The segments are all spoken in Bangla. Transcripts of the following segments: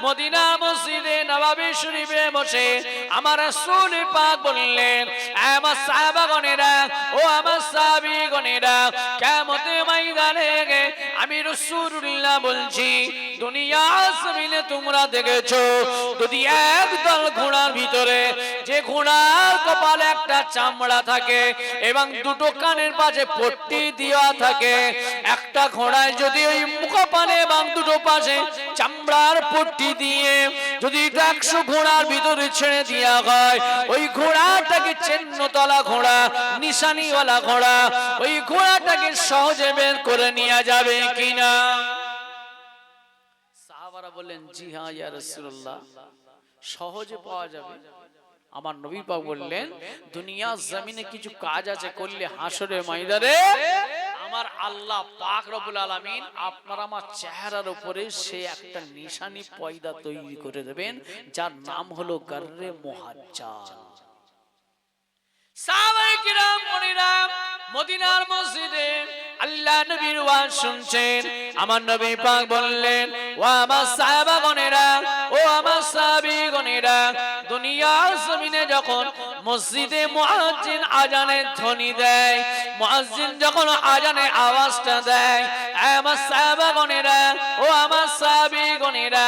মদিনা মসজিদে নববী শরীফে বসে আমার রাসূল পাক বললেন, আমার সাহাবাগণেরা ও আমার সাহাবীগণেরা, কিয়ামতের ময়দানে আমি রাসূলুল্লাহ বলছি, দুনিয়া জমিনে তোমরা দেখেছো যদি একদল ঘোড়ার ভিতরে, যে ঘোড়ার কপালে একটা চামড়া থাকে এবং দুটো কানের পাশে পট্টি দেওয়া থাকে, একটা ঘোড়ায় যদি ওই মুখপানে এবং দুটো পাশে চামড়ার পট্টি দিয়ে যদি 100 ঘোড়ার ভিতরে ছেড়ে দেওয়া হয়, ওই ঘোড়াটাকে চিহ্নতলা ঘোড়া, নিশানিওয়ালা ঘোড়া, ওই ঘোড়াটাকে সহজে বের করে নিয়ে যাবে কিনা? সাহাবারা বললেন, জি হ্যাঁ ইয়া রাসূলুল্লাহ, সহজে পাওয়া যাবে। আমার নবী পাক বললেন, দুনিয়া জমিনে কিছু কাজ আছে করলে হাসরের ময়দানে আমার আল্লাহ পাক রব্বুল আলামিন আপনার আমার চেহারার উপরে সে একটা নিশানি পয়দা তৈরি করে দেবেন, যার নাম হলো গাররে মুহাজ্জাল। সাহাবায়ে কিরাম মুনিরাম মদিনার মসজিদে আল্লাহ নবীর ওয়াজ শুনছেন। আমার নবী পাক বললেন, ও আমার সাহাবাগণেরা, ও আমার সাহাবীগণেরা, দুনিয়ার জমিনে যখন মসজিদে মুয়াজ্জিন আজানের ধ্বনি দেয়, মুয়াজ্জিন যখন আজানের আওয়াজটা দেয়, আমার সাহাবাগণেরা ও আমার সাহাবীগণেরা,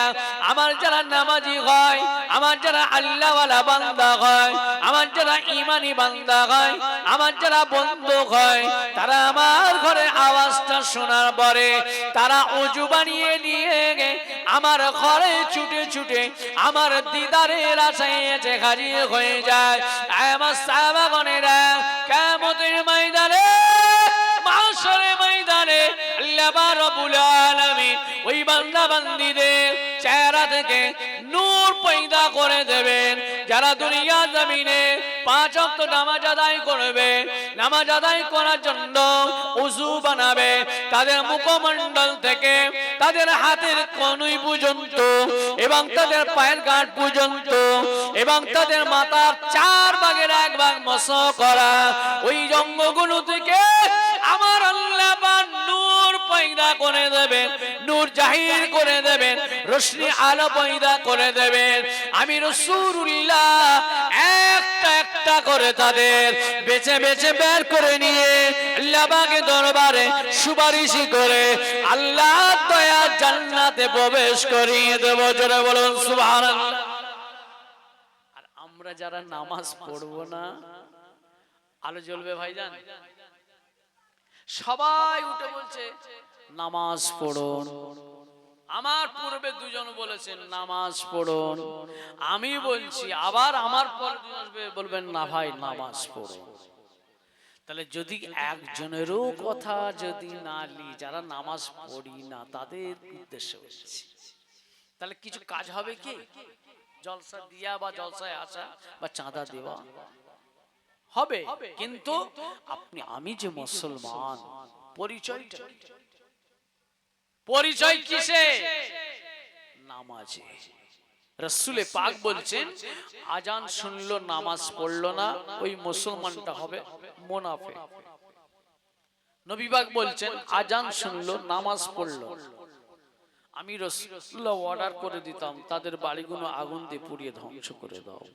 আমার যারা নামাজি হয়, আমার যারা আল্লাহওয়ালা বান্দা হয়, আমার যারা ঈমানি বান্দা হয়, আমার যারা বন্ধু হয়, তারা আমার ঘরে আওয়াজটা শোনার পরে তারা ওযু বানিয়ে নিয়ে আমার ঘরে ছুটে ছুটে আমার দিদারের আশায় এসে হাজির হয়ে যায়। আমার সাহাবাগণেরা কিয়ামতের ময়দানে, মাহশরের ময়দানে আল্লাহ রাব্বুল আলামিন ওই বান্দা বান্দীদের চেহারা থেকে নূর পয়দা করে দেবেন, যারা দুনিয়া জমিনে 5 ওয়াক্ত নামাজ আদায় করবে, নামাজ আদায় করার জন্য ওযু বানাবে, তাদের মুখমণ্ডল থেকে তাদের হাতের কনুই পর্যন্ত এবং তাদের পায়ের গাঁট পর্যন্ত এবং তাদের মাথার 4 ভাগের 1 ভাগ মসহ করা ওই অঙ্গগুলো থেকে আমার আল্লাহ পাক নূর পয়দা করে দেবেন, নূর জাহির করে দেবেন, রোশনি আলো পয়দা করে দেবেন। আমি রাসূলুল্লাহ একটা একটা করে তাদের বেছে বেছে বের করে নিয়ে আল্লাহ পাকের দরবারে সুপারিশ করে আল্লাহ দয়া জান্নাতে প্রবেশ করিয়ে দেব। জোরে বলুন সুবহানাল্লাহ। আর আমরা যারা নামাজ পড়বো না, আলো জ্বলবে ভাইজান, সবাই উঠে বলছে নামাজ পড়ুন। আমার পূর্বে দুজন বলেছেন নামাজ পড়ুন, আমি বলছি আবার আমার পর বলবেন না ভাই নামাজ পড়ুন। তাহলে যদি একজনেরও কথা যদি না লি, যারা নামাজ পড়ি না তাদের উদ্দেশ্য বলছি, তাহলে কিছু কাজ হবে কি? জলসা দিয়া বা জলসায় আসা বা চাঁদা দেওয়া হবে, কিন্তু আপনি আমি যে মুসলমান, পরিচয় কিসে? নামাজে। রাসূলে পাক বলছেন, আজান শুনলো নামাজ পড়লো না, ওই মুসলমানটা হবে মুনাফিক। নবী পাক বলছেন, আজান শুনলো নামাজ পড়লো, আমি রাসূলুল্লাহ অর্ডার করে দিতাম তাদের বাড়িগুলো আগুন দিয়ে পুড়িয়ে ধ্বংস করে দাও।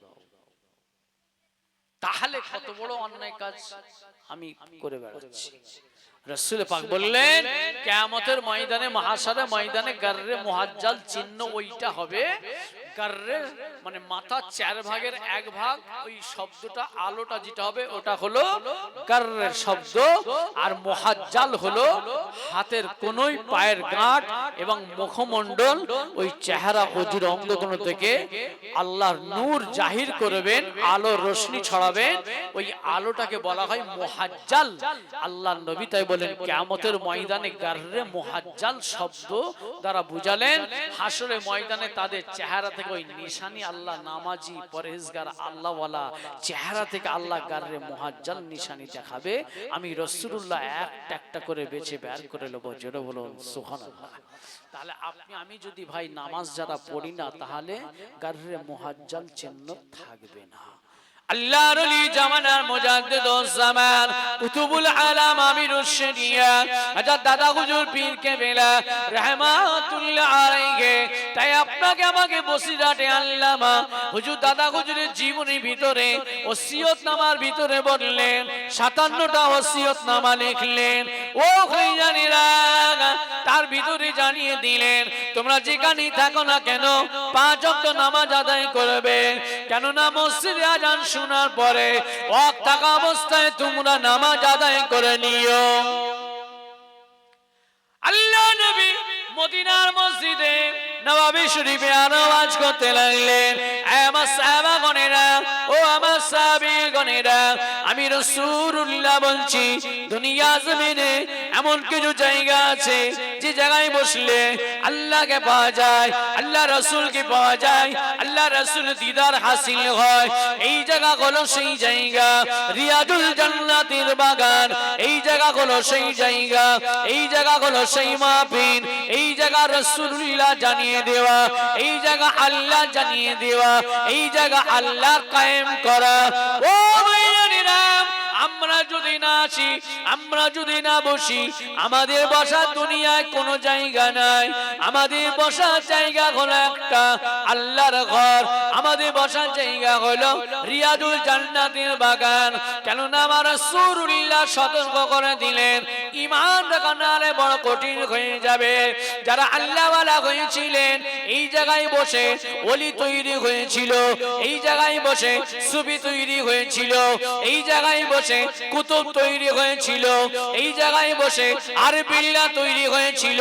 তাহলে কত বড় অন্যায় কাজ আমি করে বেড়াচ্ছি। রাসূল পাক বললেন, কিয়ামতের ময়দানে, মাহশারের ময়দানে গাররে মুহাজ্জাল চিহ্ন ওইটা হবে। গাররে মানে মাথা 4 ভাগের 1 ভাগ, ওই শব্দটা আলোটা যেটা হবে ওটা হলো গাররের শব্দ, আর মুহাজ্জাল হলো হাতের কোনই, পায়ের গাঁট এবং মুখমণ্ডল, ওই চেহারা ওজুর অঙ্গগুলো থেকে আল্লাহর নূর জাহির করবেন, আলো রোশনি ছড়াবেন, ওই আলোটাকে বলা হয় মুহাজ্জাল। আল্লাহর নবী তাই বলেন, কিয়ামতের ময়দানে গাররে মুহাজ্জাল শব্দ দ্বারা বুঝালেন হাসরের ময়দানে তাদের চেহারা থেকে ওই নিশানি, আল্লাহ নামাজি পরহেজগার আল্লাহওয়ালা চেহারা থেকে আল্লাহ গাররে মুহাজ্জাল নিশানি দেখাবে। আমি রাসূলুল্লাহ একটা একটা করে বেছে বের করে নেব। জোরে বলুন সুবহানাল্লাহ। তাহলে আপনি আমি যদি ভাই নামাজ যারা পড়ি না, তাহলে গাররে মুহাজ্জাল চিহ্ন থাকবে না। আল্লাহর ওলি জামানার মুজাদ্দিদুজ জামান কুতুবুল আলাম আমিরুশ শরিয়া হযরত দাদা হুজুর পীর কেবলা রাহমাতুল্লাহ আলাইহি। তাই আপনাকে আমাকে বসিরহাটে আল্লামা হুজুর দাদা হুজুরের জীবনীর ভিতরে ওসিয়তনামার ভিতরে বললেন 57টা ওসিয়তনামা লিখলেন। ও ভাইজানেরা, তার ভিতরে জানিয়ে দিলেন তোমরা যেখানেই থাকো না কেন 5 ওয়াক্ত নামাজ আদায় করবে, কেননা মসজিদে আজান শোনার পরে ওয়াক্ত থাকা অবস্থায় তোমরা নামাজ আদায় করে নিও। আল্লাহ নবী মদিনার মসজিদে নববী শরীফে আওয়াজ করতে লাগলেন, আমার সাহাবাগণেরা, ও আমার সাহাবীগণেরা, আমি রাসূলুল্লাহ বলছি দুনিয়া জমিনে এমন কিছু জায়গা আছে যে জায়গায় বসলে আল্লাহকে পাওয়া যায়, আল্লাহ রাসূলকে পাওয়া যায়, আল্লাহ রাসূল দিদার হাসিল হয়। এই জায়গা হলো সেই জায়গা, রিয়াদুল জান্নাতের বাগান। এই জায়গা হলো সেই জায়গা, এই জায়গা হলো সেই মাহফিল, এই জায়গা রাসূলুল্লাহ জানিয়ে দেওয়া, এই জায়গা আল্লাহ জানিয়ে দেওয়া, এই জায়গা আল্লাহর কায়েম করা। ও ভাইয়েরা, আমরা যদি না আসি, আমরা যদি না বসি, আমাদের বসার দুনিয়ায় কোনো জায়গা নাই। আমাদের বসার জায়গা হলো একটা আল্লাহর ঘর, আমাদের বসার জায়গা হলো রিয়াদুল জান্নাতের বাগান। কেননা আমার রাসূলুল্লাহ সতর্ক করে দিলেন ঈমান রাখা নালে বড় কঠিন হয়ে যাবে। যারা আল্লাহওয়ালা হয়েছিলেন এই জায়গায় বসে ওলি তৈরি হয়েছিল, এই জায়গায় বসে সুফি তৈরি হয়েছিল, এই জায়গায় বসে কুতুব তৈরি হয়েছিল, এই জায়গায় বসে আরবিল্লা তৈরি হয়েছিল।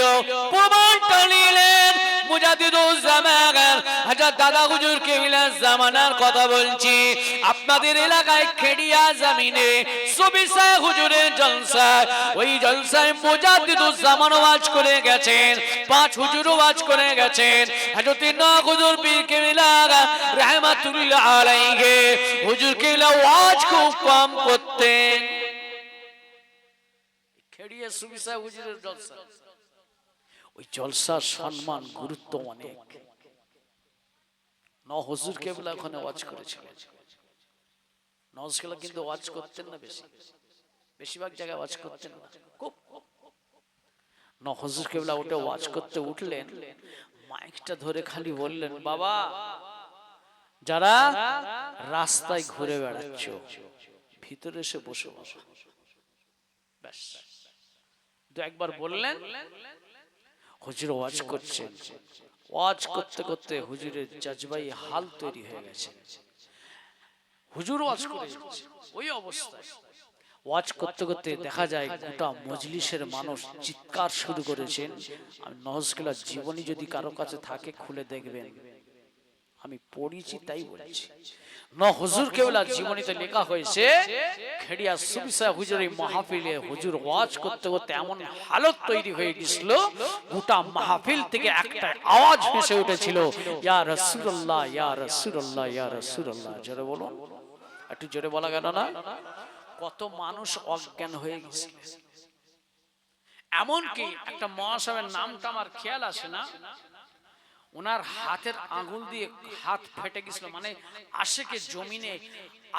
প্রমাণটা নিলেন মুজাদ্দিদুজ জামান হযরত দাদা হুজুর কেবলার জামানার কথা বলছি। আপনাদের এলাকায় খেড়িয়া জমিনে সুফি সাহেব হুজুরের জলসা, ওই জলসায় মুজাদ্দিদুজ জামান ওয়াজ করে গেছেন, 5 হুজুর ওয়াজ করে গেছেন। হযরত হুজুর পীর কেবলা রাহমাতুল্লাহ আলাইহি হুজুর কেবলা ওয়াজ খুব কম করতেন। খেড়িয়া সুফি সাহেব হুজুরের জলসা, ওই জলসার সম্মান গুরুত্ব অনেক। হুজুর কেবলা ওখানে ওয়াজ করেছিলেন। হুজুর কেবলা কিন্তু ওয়াজ করতেন না, বেশিরভাগ জায়গায় ওয়াজ করতেন না। হুজুর কেবলা ওটা ওয়াজ করতে উঠলেন, মাইকটা ধরে খালি বললেন, বাবা যারা রাস্তায় ঘুরে বেড়াচ্ছ ভিতরে এসে বসে বসো। ব্যাস দু একবার বললেন, হুজুর ওয়াজ করছেন। ওয়াজ করতে করতে হুজুরের জজবাই হাল তৈরি হয়ে গেছে। হুজুর ওয়াজ করে ওই অবস্থায় ওয়াজ করতে করতে দেখা যায় গোটা মজলিসের মানুষ চিৎকার শুরু করেছেন। আমি নওয়াজকেবলার জীবনী যদি কারো কাছে থাকে খুলে দেখবেন, আমি পড়েছি তাই বলছি। হুজুর কেবলার জীবনীতে লেখা হয়েছে খেড়িয়া সুফি সাহেব হুজুরের মাহফিলে হুজুর ওয়াজ করতে করতে এমন হালত তৈরি হয়ে গিয়েছিল, গোটা মাহফিল থেকে একটা আওয়াজ ভেসে উঠেছিল, ইয়া রাসূলুল্লাহ, ইয়া রাসূলুল্লাহ, ইয়া রাসূলুল্লাহ। জোরে বলো, একটু জোরে বলা গেল না? কত মানুষ অজ্ঞান হয়ে গেছে। এমনকি একটা মহাসবের নামটা আমার খেয়াল আসে না, ওনার হাতের আঙ্গুল দিয়ে হাত ফেটে গেছিল, মানে আশেকে জমিনে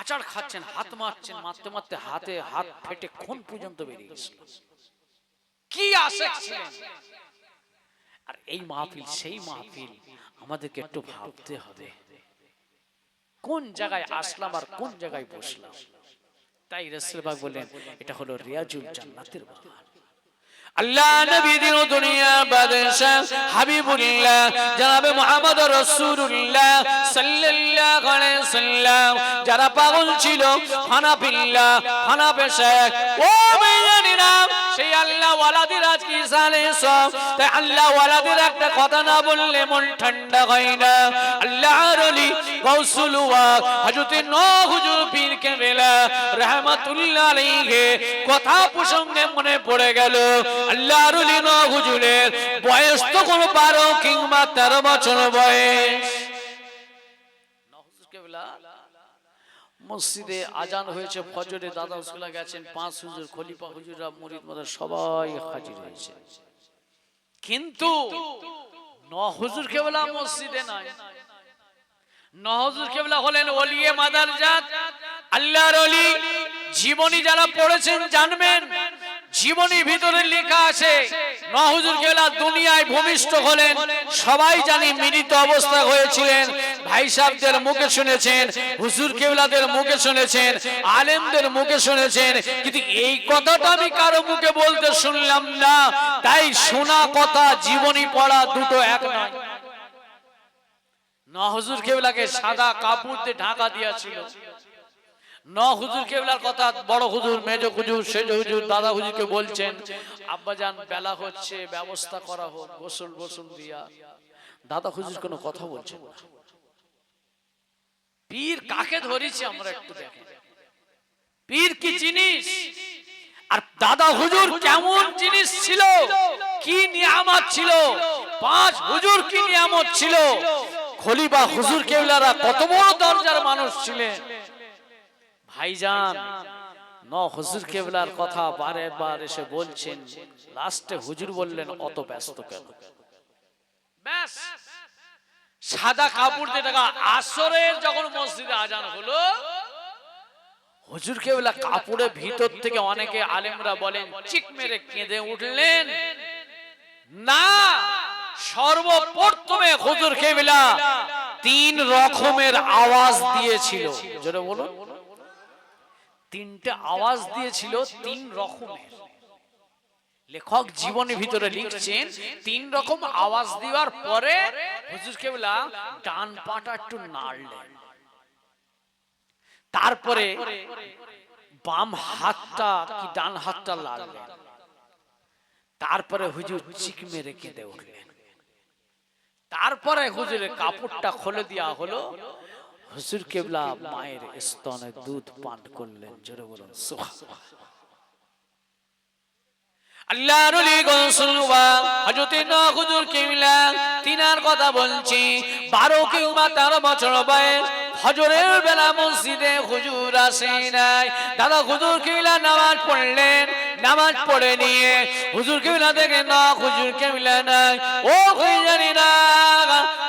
আচার খাচ্ছেন, হাত মারছেন, মারতে মারতে হাতে হাত ফেটে খুন পর্যন্ত বেরিয়ে গেছিল। কি আশেক ছিলেন! আর এই মাহফিল সেই মাহফিল, আমাদেরকে একটু ভাবতে হবে কোন জায়গায় আসলাম আর কোন জায়গায় বসলাম। তাই রাসূল পাক বলেন এটা হলো রিয়াজুল জান্নাতের বাগান। আল্লাহ নবী দিন দুনিয়া বাদশাহ হাবিবুল্লাহ জনাবে মুহাম্মদ রাসূলুল্লাহ সাল্লাল্লাহু আলাইহি সাল্লাম যারা পাগল ছিল হানাফিল্লাহ হানাফি শেখ, ও ভাইজানেরা, সেই আল্লাহ ওয়ালাদের আজকে ইসালে সব। তাই আল্লাহ ওয়ালাদের একটা কথা না বললে মন ঠান্ডা হয় না। আল্লাহর ওলি গাউসুল ওয়াক হযরত হুজুর পীর কেবলা রাহমাতুল্লাহ আলাইহি কথা প্রসঙ্গে মনে পড়ে গেল। আল্লাহর ওলি হুজুরের বয়স তখন 12 কিংবা 13 বছর বয়স। হুজুর কেবলা মসজিদে আজান হয়েছে ফজরে, দাদা হুজুরা গেছেন, 5 হুজুর খলিফা হুজুররা মুরিদ মাদার সবাই হাজির হয়েছে, কিন্তু হুজুর কেবলা মসজিদে নাই। নহজুর কেবলা হলেন ওলিয়ে মাদারজাত, আল্লাহর ওলি। জীবনী যারা পড়েছেন জানবেন, জীবনী ভিতরে লেখা আছে নহজুর কেবলা দুনিয়ায় ভূমিষ্ঠ হলেন সবাই জানি মৃত অবস্থায় হয়েছিলেন। ভাই সাহেবদের মুখে শুনেছেন, হুজুর কেবলাদের মুখে শুনেছেন, আলেমদের মুখে শুনেছেন, কিন্তু এই কথাটা আমি কারো মুখে বলতে শুনলাম না। তাই শোনা কথা জীবনী পড়া দুটো এক নয়। নহজুর কেবলাকে সাদা কাপড় দিয়ে ঢাকা দিয়েছিল। হুজুর কেবলার কথা বড় হুজুর, মেজ হুজুর, সেজ হুজুর, দাদা হুজুরকে বলছেন, আব্বাজান বেলা হচ্ছে, ব্যবস্থা করা হোক গোসল গোসল দিয়া। দাদা হুজুর কোনো কথা বলছেন না। পীর কাকে ধরেছি আমরা একটু দেখেন, পীর কি জিনিস আর দাদা হুজুর কেমন জিনিস ছিল, কি নিয়ামত ছিল, পাঁচ হুজুর কি নিয়ামত ছিল, খলিফা হুজুর কেবলারা কত বড় দরজার মানুষ ছিলেন। ভাইজান হুজুর কেবলার কথা বারে বার এসে বলছেন, লাস্টে হুজুর বললেন অত ব্যস্ত কেন? ব্যাস সাদা কাপড় দিয়ে ঢাকা। আসরের যখন মসজিদে আজান হলো, হুজুর কেবলা কাপড়ের ভিতর থেকে অনেকে আলেমরা বলেন চিক মেরে কেঁদে উঠলেন। না, সর্বপ্রথমে হুজুর কেবলা তিন রকমের আওয়াজ দিয়েছিল। জোরে বলুন, তিনটা আওয়াজ দিয়েছিল, তিন রকমের। লেখক জীবনের ভিতরে লিখছেন, তিন রকম আওয়াজ দেওয়ার পরে হুজুর কেবলা ডান পাটা একটু নাড়লেন, তারপরে বাম হাতটা কি ডান হাতটা নাড়লেন, তারপরে হুজুর চিক মেরে কেঁদে উঠলেন। তারপরে হুজুরের কাপড়টা খুলে দেওয়া হলো, হুজুর কেবলা মায়ের স্তনে দুধ পান করলেন। জোরে বলুন সুবহানাল্লাহ। আল্লাহর ওলি গৌসুলওয়াল হযরত হুজুর কেবলা তিনার কথা বলছি। 12 কিংবা 13 বছর বয়স, ফজরের বেলা মসজিদে হুজুর আসেন নাই। দাদা হুজুর কেবলা নামাজ পড়লেন, নামাজ পড়ে নিয়ে হুজুর কেবলা দেখে না হুজুর কেবলা নাই। ও জানি না,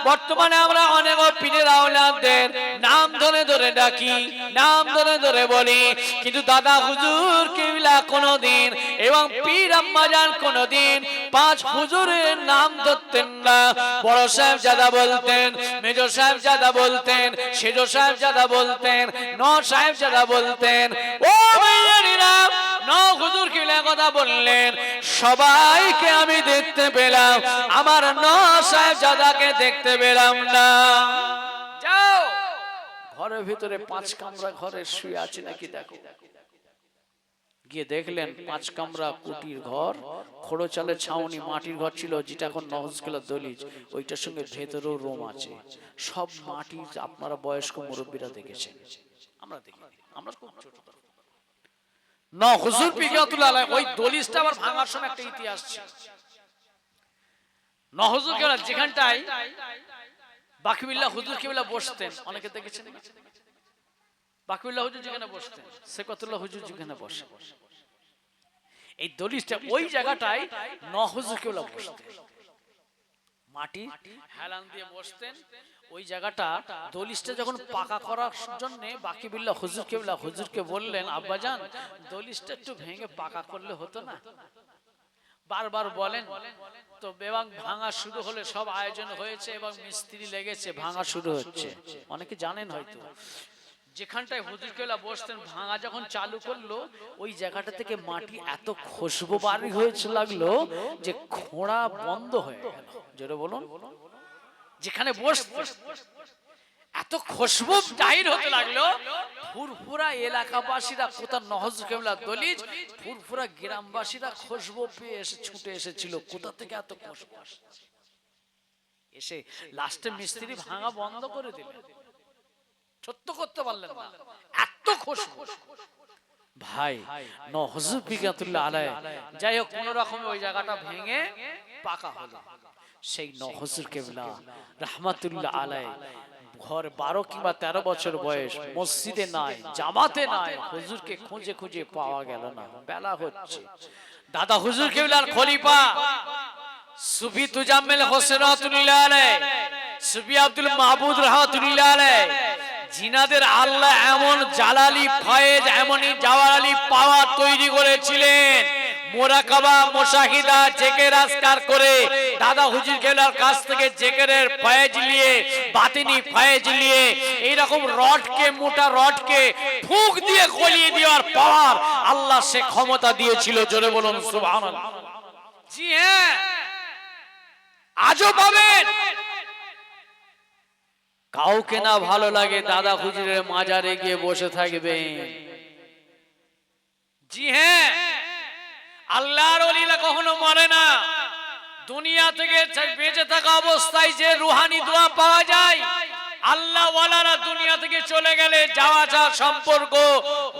বর্তমানে আমরা অনেক পীরের আওলাদদের নাম ধরে ধরে ডাকি, নাম ধরে ধরে বলি, কিন্তু দাদা হুজুর কেবলা কোনদিন এবং পীর আম্মাজান কোনদিন পাঁচ হুজুরের নাম ধরতেন না। বড় সাহেব জাদা বলতেন, মেজ সাহেব জাদা বলতেন, সেজ সাহেব জাদা বলতেন, সাহেব জাদা বলতেন। ও ভাইয়ারা, হুজুর কেবলা কথা বললেন, সবাইকে আমি দেখতে পেলাম, আমার সাহেব জাদাকে দেখতে পেলাম না। যাও ঘরের ভিতরে 5 কামরা ঘরে শুয়ে আছে নাকি দেখো। গিয়ে দেখলেন 5 কামরা কুটির ঘর, খড়ো চালের ছাউনি, মাটির ঘর ছিল, যেটা এখন নহজকেলা দলিজ, ওইটার সঙ্গে ভেতরেও রুম আছে, সব মাটির। আপনারা বয়স্ক মুরব্বীরা দেখেছেন, আমরা দেখি, আমরা খুব ছোট। হুজুর পিকাতুল্লাহ আলাইহি ওই দলিজটা আবার ভাঙার সময় একটা ইতিহাস ছিল। হুজুর কেবলা যেখানটায় বাকিবিল্লাহ হুজুর কেবলা বসতেন, অনেকে দেখেছেন, বাকিবিল্লাহ হুজুর যেখানে বসতেন, সেকতুল্লাহ হুজুর যেখানে বসে, এই দলিজটা ওই জায়গাটায় হুজুর কেবলা বসতেন, মাটি হেলান দিয়ে বসতেন। ওই জায়গাটা দলিজটা যখন পাকা করার জন্য বাকিবিল্লাহ হুজুর কেবলা হুজুরকে বললেন, আব্বাজান দলিজটা একটু ভেঙে পাকা করলে হতো না? বারবার বলেন তো, এবং ভাঙা শুরু হলে সব আয়োজন হয়েছে এবং মিস্ত্রি লেগেছে, ভাঙা শুরু হচ্ছে। অনেকে জানেন হয়তো, যেখানটায় হুজুর কেবলা বসতেন, ভাঙা যখন চালু করলো, ওই জায়গাটা থেকে মাটি এত খুশবু বাড়ি হয়েছে লাগলো যে খোঁড়া বন্ধ হয়ে গেল। জোরে বলুন, যেখানে বসতেন এত খুশবু জাহির হতে লাগলো, ফুরফুরা এলাকাবাসীরা, কোথা নহজ কেবলা দলিজ, ফুরফুরা গ্রামবাসীরা খুশবু পেয়ে এসে ছুটে এসেছিল, কোথা থেকে এত খুশবু এসে লাস্টে মিস্ত্রি ভাঙা বন্ধ করে দিলেন, সত্য করতে পারলেন না, এত খুশবু। ভাই হুজুর পিকাতুল্লাহ আলাইহি, যাই হোক কোন রকমে ওই জায়গাটা ভেঙে পাকা হলো। সেই হুজুর কেবলা রাহমাতুল্লাহ আলাইহি ঘর 12 কিংবা 13 বছর বয়স, মসজিদে নাই, জামাতে নাই, হুজুরকে খুঁজে খুঁজে পাওয়া গেল না। বেলা হচ্ছে, দাদা হুজুর কেবলার খলিফা সুফি তুজাম্মিল হোসেন রাহমাতুল্লাহ আলাইহি সুফি আব্দুল মাহমুদ রাহমাতুল্লাহ আলাইহি জিনাদের আল্লাহ এমন জালালি ফয়েজ এমনই জাওয়ালি পাওয়ার তৈরি করেছিলেন, মুরাকাবা মুশাহিদা জিকির আজকার করে দাদা হুজুর কেবলার কাছ থেকে জিকিরের ফয়েজ নিয়ে বাতিনি ফয়েজ নিয়ে এইরকম রডকে মোটা রডকে ফুঁক দিয়ে গলিয়ে দেওয়ার পাওয়ার আল্লাহ সে ক্ষমতা দিয়েছিল। জোরে বলুন সুবহানাল্লাহ। জি হ্যাঁ, আজও পাবেন। কাউকে না ভালো লাগে দাদা হুজুরের মাজারে গিয়ে বসে থাকবেন। জি হ্যাঁ, আল্লাহর ওলিরা কখনো মরে না। দুনিয়া থেকে বেঁচে থাকা অবস্থায় যে রুহানি দোয়া পাওয়া যায়, আল্লাহ ওয়ালারা দুনিয়া থেকে চলে গেলে যাওয়া যাওয়া সম্পর্ক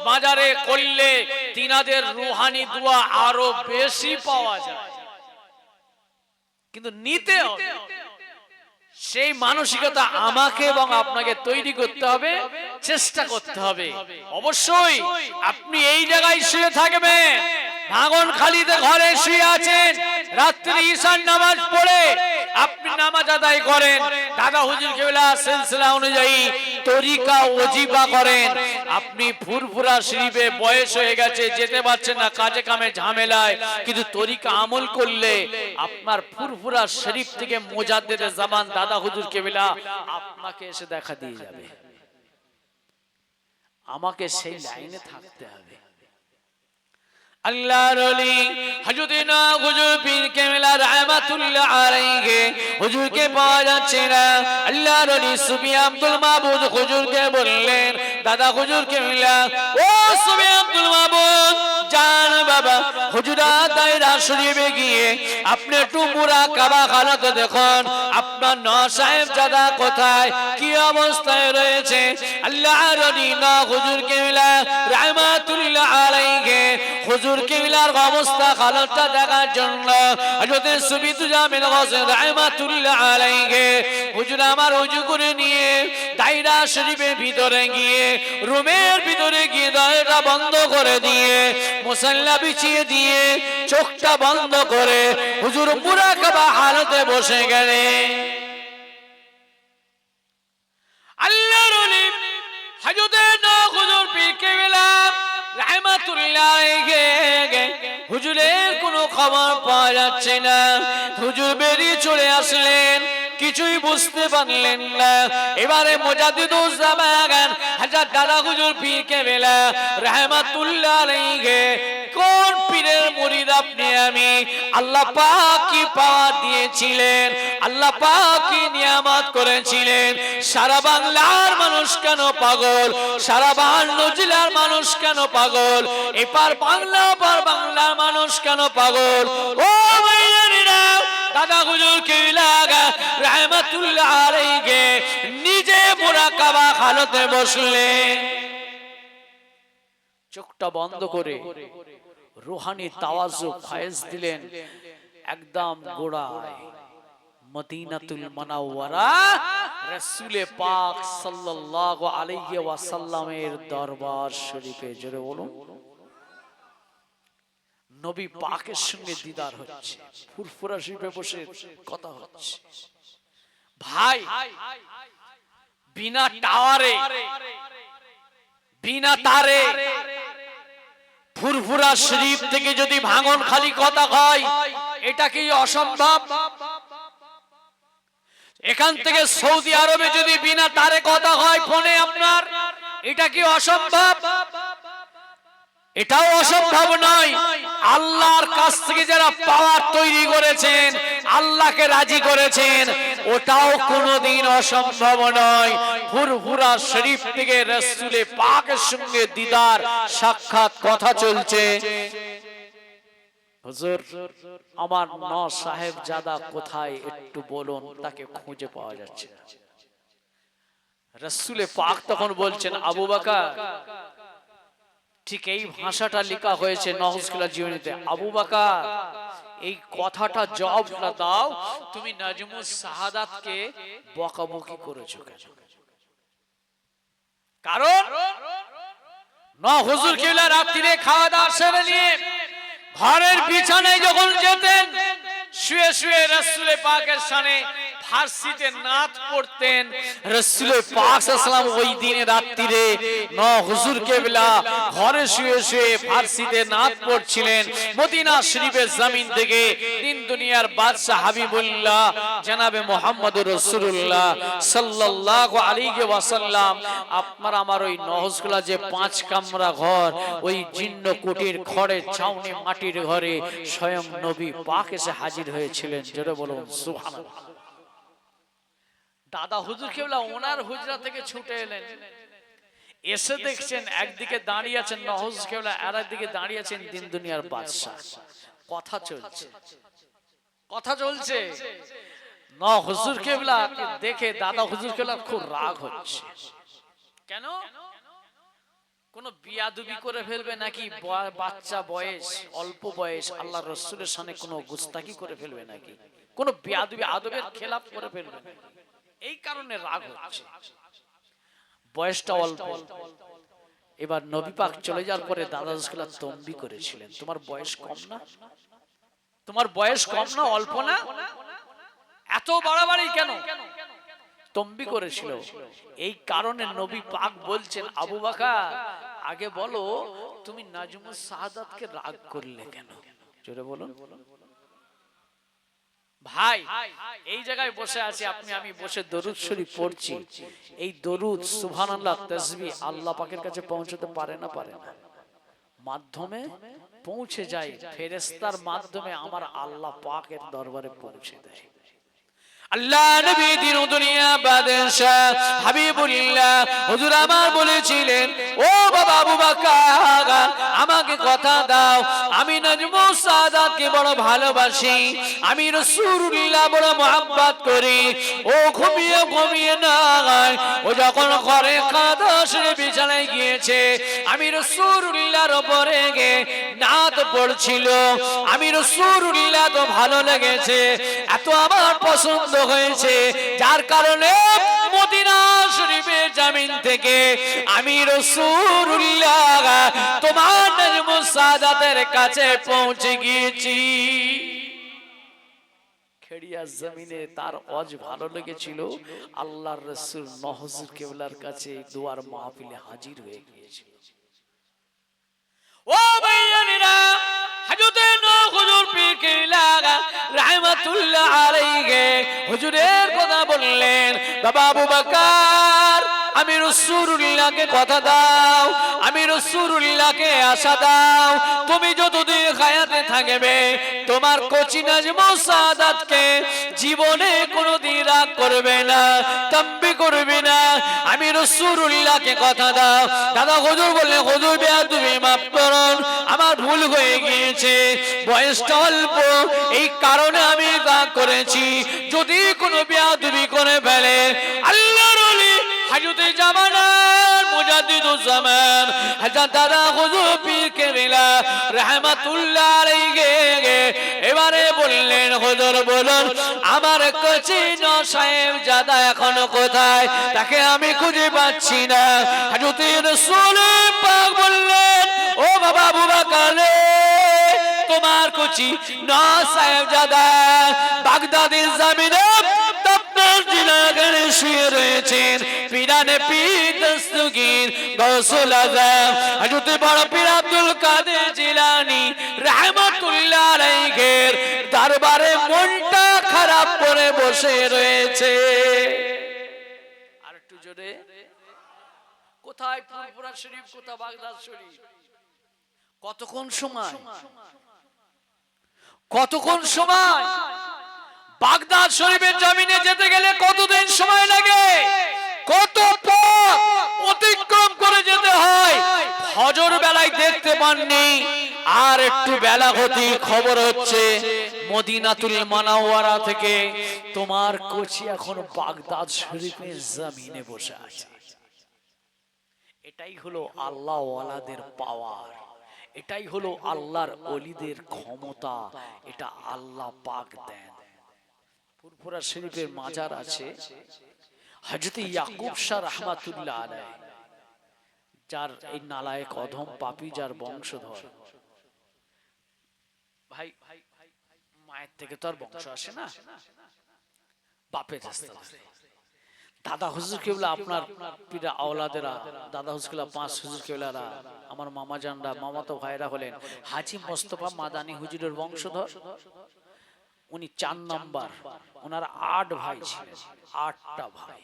মাজারে করলে তিনাদের রুহানি দোয়া আরো বেশি পাওয়া যায়। কিন্তু নিতে হবে, সেই মানসিকতা আমাকে এবং আপনাকে তৈরি করতে হবে, চেষ্টা করতে হবে। অবশ্যই আপনি এই জায়গায় শুয়ে থাকবেন, ভাঙনখালিতে ঘরে শুয়ে আছেন, রাত্রি ঈশার নামাজ পড়ে আপনি নামাজ আদায় করেন, দাদা হুজুর কেবলা সিলসিলা অনুযায়ী তরিকা ওজিফা করেন। আপনি ফুরফুরা শরীফে বয়স হয়ে গেছে, যেতে পারছেন না কাজে কামে ঝামেলায়, কিন্তু তরিকা আমল করলে আপনার ফুরফুরা শরীফ থেকে মুজাদ্দিদে জামান দাদা হুজুর কেবলা আপনাকে এসে দেখা দিয়ে যাবে। আমাকে সেই লাইনে থাকতে হবে। আল্লাহর ওলি হযরতিনা হুজুর পীর কেবলা রাহমাতুল্লাহ আলাইহি হুজুরকে পাওয়া যাচ্ছে না। আল্লাহর ওলি সুফি আব্দুল মাহমুদ হুজুরকে বললেন, দাদা হুজুর কেবলা, ও সুফি আব্দুল মাহমুদ জান বাবা, হুজুরা দায়রা শরীফে গিয়ে আপনি একটু মুরাকাবা হালত দেখুন, আপনার নওয়াজ সাহেব জাদা কোথায় কি অবস্থায় রয়েছে। আল্লাহর ওলি না হুজুর কেবলা রাহমাতুল্লাহ আলাইহি হুজুর কেবলার অবস্থা হালতটা দেখার জন্য হযরত সুফি তুজামিল হোসেন রাহমাতুল্লাহ আলাইহি হুজুর আমার ওযু করে নিয়ে দায়রা শরীফের ভিতরে গিয়ে রুমের ভিতরে গিয়ে দরজা বন্ধ করে দিয়ে মুসাল্লা বিছিয়ে দিয়ে চোখটা বন্ধ করে হুজুর মুরাকাবা হালতে বসে গেলেন। আল্লাহর ওলি হযরত হুজুর পীর কেবলা রাহমাতুল্লাহ আলাইহি হুজুরের কোনো খবর পাওয়া যাচ্ছে না। হুজুর বেরিয়ে চলে আসলেন, কিছুই বুঝতে পারলেন না। এবারে মুজাদ্দিদুজ জামান হযরত দাদা হুজুর পীর কেবলা রাহমাতুল্লাহ আলাইহি, কোন পীরের মুরিদ আপনি? আমি আল্লাহ পাক কি পাওয়ার দিয়েছিলেন, আল্লাহ পাক কি নিয়ামত করেছিলেন। সারা বাংলার মানুষ কেন পাগল, সারা বাংলা জেলার মানুষ কেন পাগল, এপার বাংলা ওপার বাংলার মানুষ কেন পাগল? ও ভাইয়েরা, দাদা হুজুর কেবলা রাহমাতুল্লাহ আলাইহি নিজে মুরাকাবা হালতে বসলেন, চোখটা বন্ধ করে রুহানি তাওয়াজ্জু ফয়েজ দিলেন একদম গোড়ায় মদিনাতুল মুনাওয়ারা রাসূল পাক সাল্লাল্লাহু আলাইহি ওয়াসাল্লামের দরবার শরীফে। জোরে বলুন, নবী পাকের সঙ্গে দিদার হচ্ছে, ফুরফুরা শরীফে বসে কথা হচ্ছে। ভাই, বিনা টাওয়ারে বিনা তারে ফুরফুরা শরীফ থেকে যদি ভাঙন খালি কথা হয়, এটা কি অসম্ভব? এখান থেকে সৌদি আরবে যদি বিনা তারে কথা হয় ফোনে আপনার, এটা কি অসম্ভব? এটাও অসম্ভব নয়। আল্লাহর কাছ থেকে যারা পাওয়ার তৈরি করেছেন, আল্লাহকে রাজি করেছেন, ওটাও কোনোদিন অসম্ভব নয়। ফুরফুরা শরীফ থেকে রাসূল পাকের সঙ্গে দিদার সাক্ষাৎ কথা চলছে। হুজুর, আমার নওয়াজ সাহেব জাদা কোথায় একটু বলুন, তাকে খুঁজে পাওয়া যাচ্ছে না। রাসূল পাক তখন বলছেন, আবু বকর, ঠিক এই ভাষাটা লেখা হয়েছে নহজুল্লাহ জীবনীতে, আবু বকর এই কথাটা জবাবটা দাও, তুমি নাজমুস শাহাদাতকে বকাবকি করেছো কেন? কারণ হুজুর কেবলা রাত্রিরে খাওয়া দাওয়া সেরে নিয়ে ঘরের বিছানায় যখন যেতেন, শুয়ে শুয়ে রাসূল পাকের সামনে ফার্সিতে নাত পড়তেন। রাসূল পাক সাল্লাল্লাহু ওই দিনে রাত্রিরে হুজুর কেবলা ঘরে শুয়ে শুয়ে ফার্সিতে নাত পড়ছিলেন। মদিনা শরীফের জমিন থেকে দিন দুনিয়ার বাদশা হাবিবুল্লাহ জনাবে মুহাম্মদুর রাসূলুল্লাহ সাল্লাল্লাহু আলাইহি ওয়াসাল্লাম, আপনার আমার ওই নহজগুলা যে 5 কামরা ঘর, ওই জিন্ন কোটির খড়ের ছাউনি মাটির ঘরে স্বয়ং নবী পাক এসে হাজির হয়েছিলেন। জোরে বলুন সুবহানাল্লাহ। দাদা হুজুর কেবলা ওনার হুজরা থেকে ছুটে এলেন, এসে দেখছেন একদিকে দাঁড়িয়ে আছেন নহজ কেবলা, আর একদিকে দাঁড়িয়ে আছেন দিন দুনিয়ার বাদশা। কথা চলছে, কথা চলছে। হুজুর কেবলা দেখে দাদা হুজুর কেবলা খুব রাগ হচ্ছে। কেন? কোন বিয়াদবি করে ফেলবে নাকি? বাচ্চা বয়স, অল্প বয়স, আল্লাহ রাসূলের সামনে কোন গুস্তাখি করে ফেলবে নাকি? কোন বিয়াদবি আদবের খেলাফ করে ফেলবে নাকি? এই কারণে রাগ হচ্ছে। বয়সটা অল্প। এবার নবী পাক চলে যাওয়ার পরে দাদা হুজুর তম্বি করেছিলেন, তোমার বয়স কম না? তোমার বয়স কম না, অল্প না? এত বাড়াবাড়ি কেন? তম্বি করেছিল। এই কারণে নবী পাক বলছেন, আবু বকর আগে বলো তুমি নাজমুস সাআদাতকে রাগ করলে কেন? জোরে বলুন ভাই। এই জায়গায় বসে আছি আপনি, আমি বসে দরুদ শরীফ পড়ছি। এই দরুদ সুবহানাল্লাহ তাসবিহ আল্লাহ পাকের কাছে পৌঁছতে পারে না? পারে না? মাধ্যমে পৌঁছে যায়, ফেরেশতার মাধ্যমে আমার আল্লাহ পাকের দরবারে পৌঁছে দেয়। আল্লাহ নবী দিন দুনিয়া বাদশা হাবিবুল্লাহ হুজুর আমার বলেছিলেন, ও বাবা আবু বকর আমাকে কথা দাও, আমি নাজমুস সাআদাতকে বড় ভালোবাসি, আমি রাসূলুল্লাহ বড় মহব্বত করি। ও ঘুমিয়ে ঘুমিয়ে নাই, ও যখন ঘরে কাঁদা সেরে বিছানায় গিয়েছে, আমি রাসূলুল্লাহর উপরে গে নাত পড়ছিল। আমি রাসূলুল্লাহ তো ভালো লেগেছে, এত আমার পছন্দ হয়েছে, যার কারণে মদিনা শরীফের জমিন থেকে আমি রাসূলুল্লাহ তোমার নাজমুস সাআদাতের কাছে পৌঁছে গিয়েছি। খেড়িয়া জমিনে তার অজ ভালো লেগেছিল, আল্লাহর রাসূল হুজুর কেবলার কাছে দুয়ার মাহফিলে হাজির হয়ে গিয়েছিল। ও ভাইয়ারা, হযরত হুজুর পীর কেবলা রাহমাতুল্লাহ আলাইহি হুজুরের কথা বললেন, বাবা আবু বকর আমি রাসূলুল্লাহকে কথা দাও, আমি রাসূলুল্লাহকে আশা দাও, তুমি যতদিন হায়াতে থাকবে তোমার কচি নাজমুস সাআদাতকে জীবনে কোনোদিন রাগ করবে না, তম্বি করবে না। আমি রাসূলুল্লাহকে কথা দাও। দাদা হুজুর বললেন, হুজুর বেয়াদবি মাফ করুন, আমার ভুল হয়ে গিয়েছে, বয়সটা অল্প, এই কারণে আমি রাগ করেছি। যদি কোনো বেয়াদবি করে ফেলে আল্লাহর ওলি হযরত জামানার মুজাদ্দিদুজ জামান হযরত দাদা হুজুর পীর কেবলা রাহমাতুল্লাহ আলাইহি এবারে বললেন, হুজুর বলুন আমার কচি নসায়েব জাদা এখনো কোথায়? তাকে আমি খুঁজে পাচ্ছি না। হযরত রাসূল পাক বললেন, ও বাবা আবু বকর তোমার কচি নসায়েব জাদা বাগদাদের জমিনে তাবনার জিলাগানে শুয়ে রয়েছেন। পিরানে পীর দস্তগীর গৌসুল আযম হযরত বড় পীর আব্দুল কাদের জিলানী রাহমাতুল্লাহ আলাইহির দরবারে মনটা খারাপ করে বসে রয়েছে। আর একটু জোরে, কোথায় ফুরফুরা শরীফ, কোথায় বাগদাদ শরীফ? কতক্ষণ সময়, কতক্ষণ সময়? বাগদাদ শরীফের জমিনে যেতে গেলে কতদিন সময় লাগে, কত পথ অতিক্রম করে যেতে হয়। ফজর বেলায় দেখতে পাননি, আর একটু বেলা হতেই খবর হচ্ছে মদিনাতুল মুনাওয়ারা থেকে তোমার কোচি এখন বাগদাদ শরীফের জমিনে বসে আছে। এটাই হলো আল্লাহ ওয়ালাদের পাওয়ার, এটাই হলো আল্লাহর ওলিদের ক্ষমতা, এটা আল্লাহ পাক দেন। ফুরফুরা শরীফের মাজার আছে হযরত ইয়াকুব শাহ রাহমাতুল্লাহ আলাইহি, যার এই নালায়েক অধম পাপী যার বংশধর। ভাই মায়ের থেকে তো আর বংশ আসে না, বাপের রাস্তা ধরে। দাদা হুজুর কেবলা আপনার পিতা আওলাদেরা, দাদা হুজুর কেবলা 5 হুজুর কেবলারা, আমার মামা জানরা, মামাতো ভাইরা হলেন হাজী মোস্তফা মাদানী হুজুরের বংশধর। উনি 4 নম্বর, ওনার 8 ভাই ছিলেন, 8টা ভাই।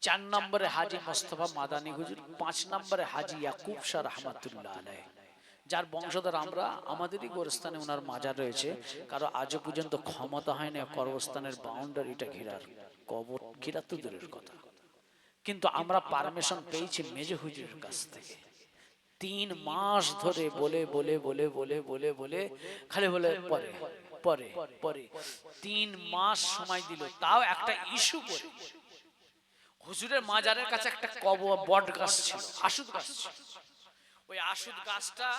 4 নম্বরে হাজী মোস্তফা মাদানী হুজুর, 5 নম্বরে হাজী ইয়াকুব শাহ রহমাতুল্লাহ আলাইহি, যার বংশধর আমরা। আমাদেরই গোরস্থানে ওনার মাজার রয়েছে। কারো আজও পর্যন্ত ক্ষমতা হয় না কবরস্থানের বাউন্ডারিটা ঘেরার, কবর ঘেরা তো দূরের কথা, কিন্তু আমরা পারমিশন পেয়েছি মেজো হুজুরের কাছ থেকে। 3 মাস ধরে বলে বলে বলে বলে বলে বলে খালি বলে পরে পরে পরে 3 মাস সময় দিল, তাও একটা ইস্যু করে। হুজুরের মাজারের কাছে একটা বট গাছ ছিল, আশুদ গাছ ছিল। ওই আশুদ গাছটা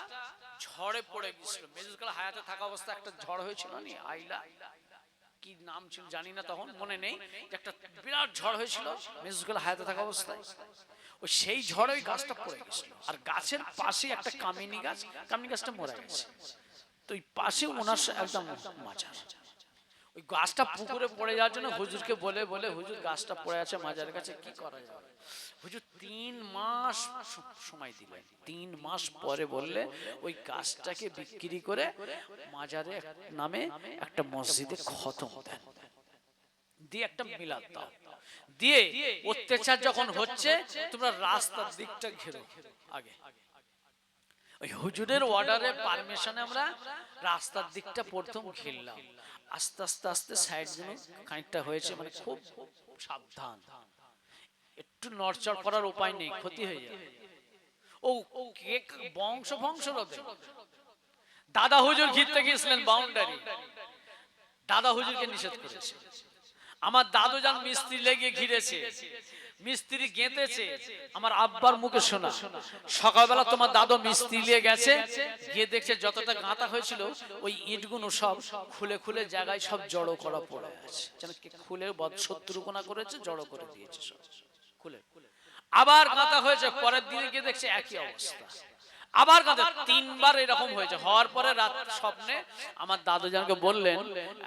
ঝড়ে পড়ে গেছিল। মেজুকাল হায়াতে থাকা অবস্থা একটা ঝড় হয়েছিল না, আইলা কি নাম ছিল জানি না, তখন মনে নেই, একটা বিরাট ঝড় হয়েছিল মেজুকাল হায়াতে থাকা অবস্থায়। ওই সেই ঝড়ে ওই গাছটা পড়ে গেছিল। আর গাছের পাশে একটা কামিনী গাছ, কামিনী গাছটা মরে গেছে। তো ওই পাশে ওনার একদম মাজার। ওই গাছটা পুকুরে পড়ে যাওয়ার জন্য হুজুরকে বলে বলে, হুজুর গাছটা পড়ে আছে মাজারের কাছে, কি করা যাবে? হুজুর 3 মাস সময় দিলেন। 3 মাস পরে বললে ওই গাছটাকে বিক্রি করে মাজারে নামে একটা মসজিদে খতম দেন, দিয়ে একটা মিলাদ দাও, দিয়ে অত্যাচার যখন হচ্ছে তোমরা রাস্তার দিকটা ঘেরো আগে। ওই হুজুরের অর্ডারে পারমিশনে আমরা রাস্তার দিকটা প্রথম ঘিরলাম। আস্তে আস্তে আস্তে সাইড গুলো খানিকটা হয়েছে, মানে খুব সাবধান, একটু নড়চড় করার উপায় নেই, ক্ষতি হয়ে যাবে। ও বংশ রবে। দাদা হুজুর ঘিরতে গিয়েছিলেন বাউন্ডারি, দাদা হুজুরকে নিষেধ করেছে। আমার দাদু যান মিস্ত্রি লেগে ঘিরেছে, মিস্ত্রি গেঁথেছে। আমার আব্বার মুখে শোনা, সকালবেলা তোমার দাদু মিস্ত্রি নিয়ে গেছে, গিয়ে দেখছে যতটা গাঁথা হয়েছিল ওই ইটগুলো সব খুলে খুলে জায়গায় সব জড়ো করা পড়ে আছে, যেন খুলে শত্রুকোনা করেছে, জড়ো করে দিয়েছে সব খুলে। আবার গাঁথা হয়েছে, পরের দিনে গিয়ে দেখছে একই অবস্থা। আবার গাঁথা 3 বার এরকম হয়েছে। হওয়ার পরে রাত স্বপ্নে আমার দাদু জানকে বললেন,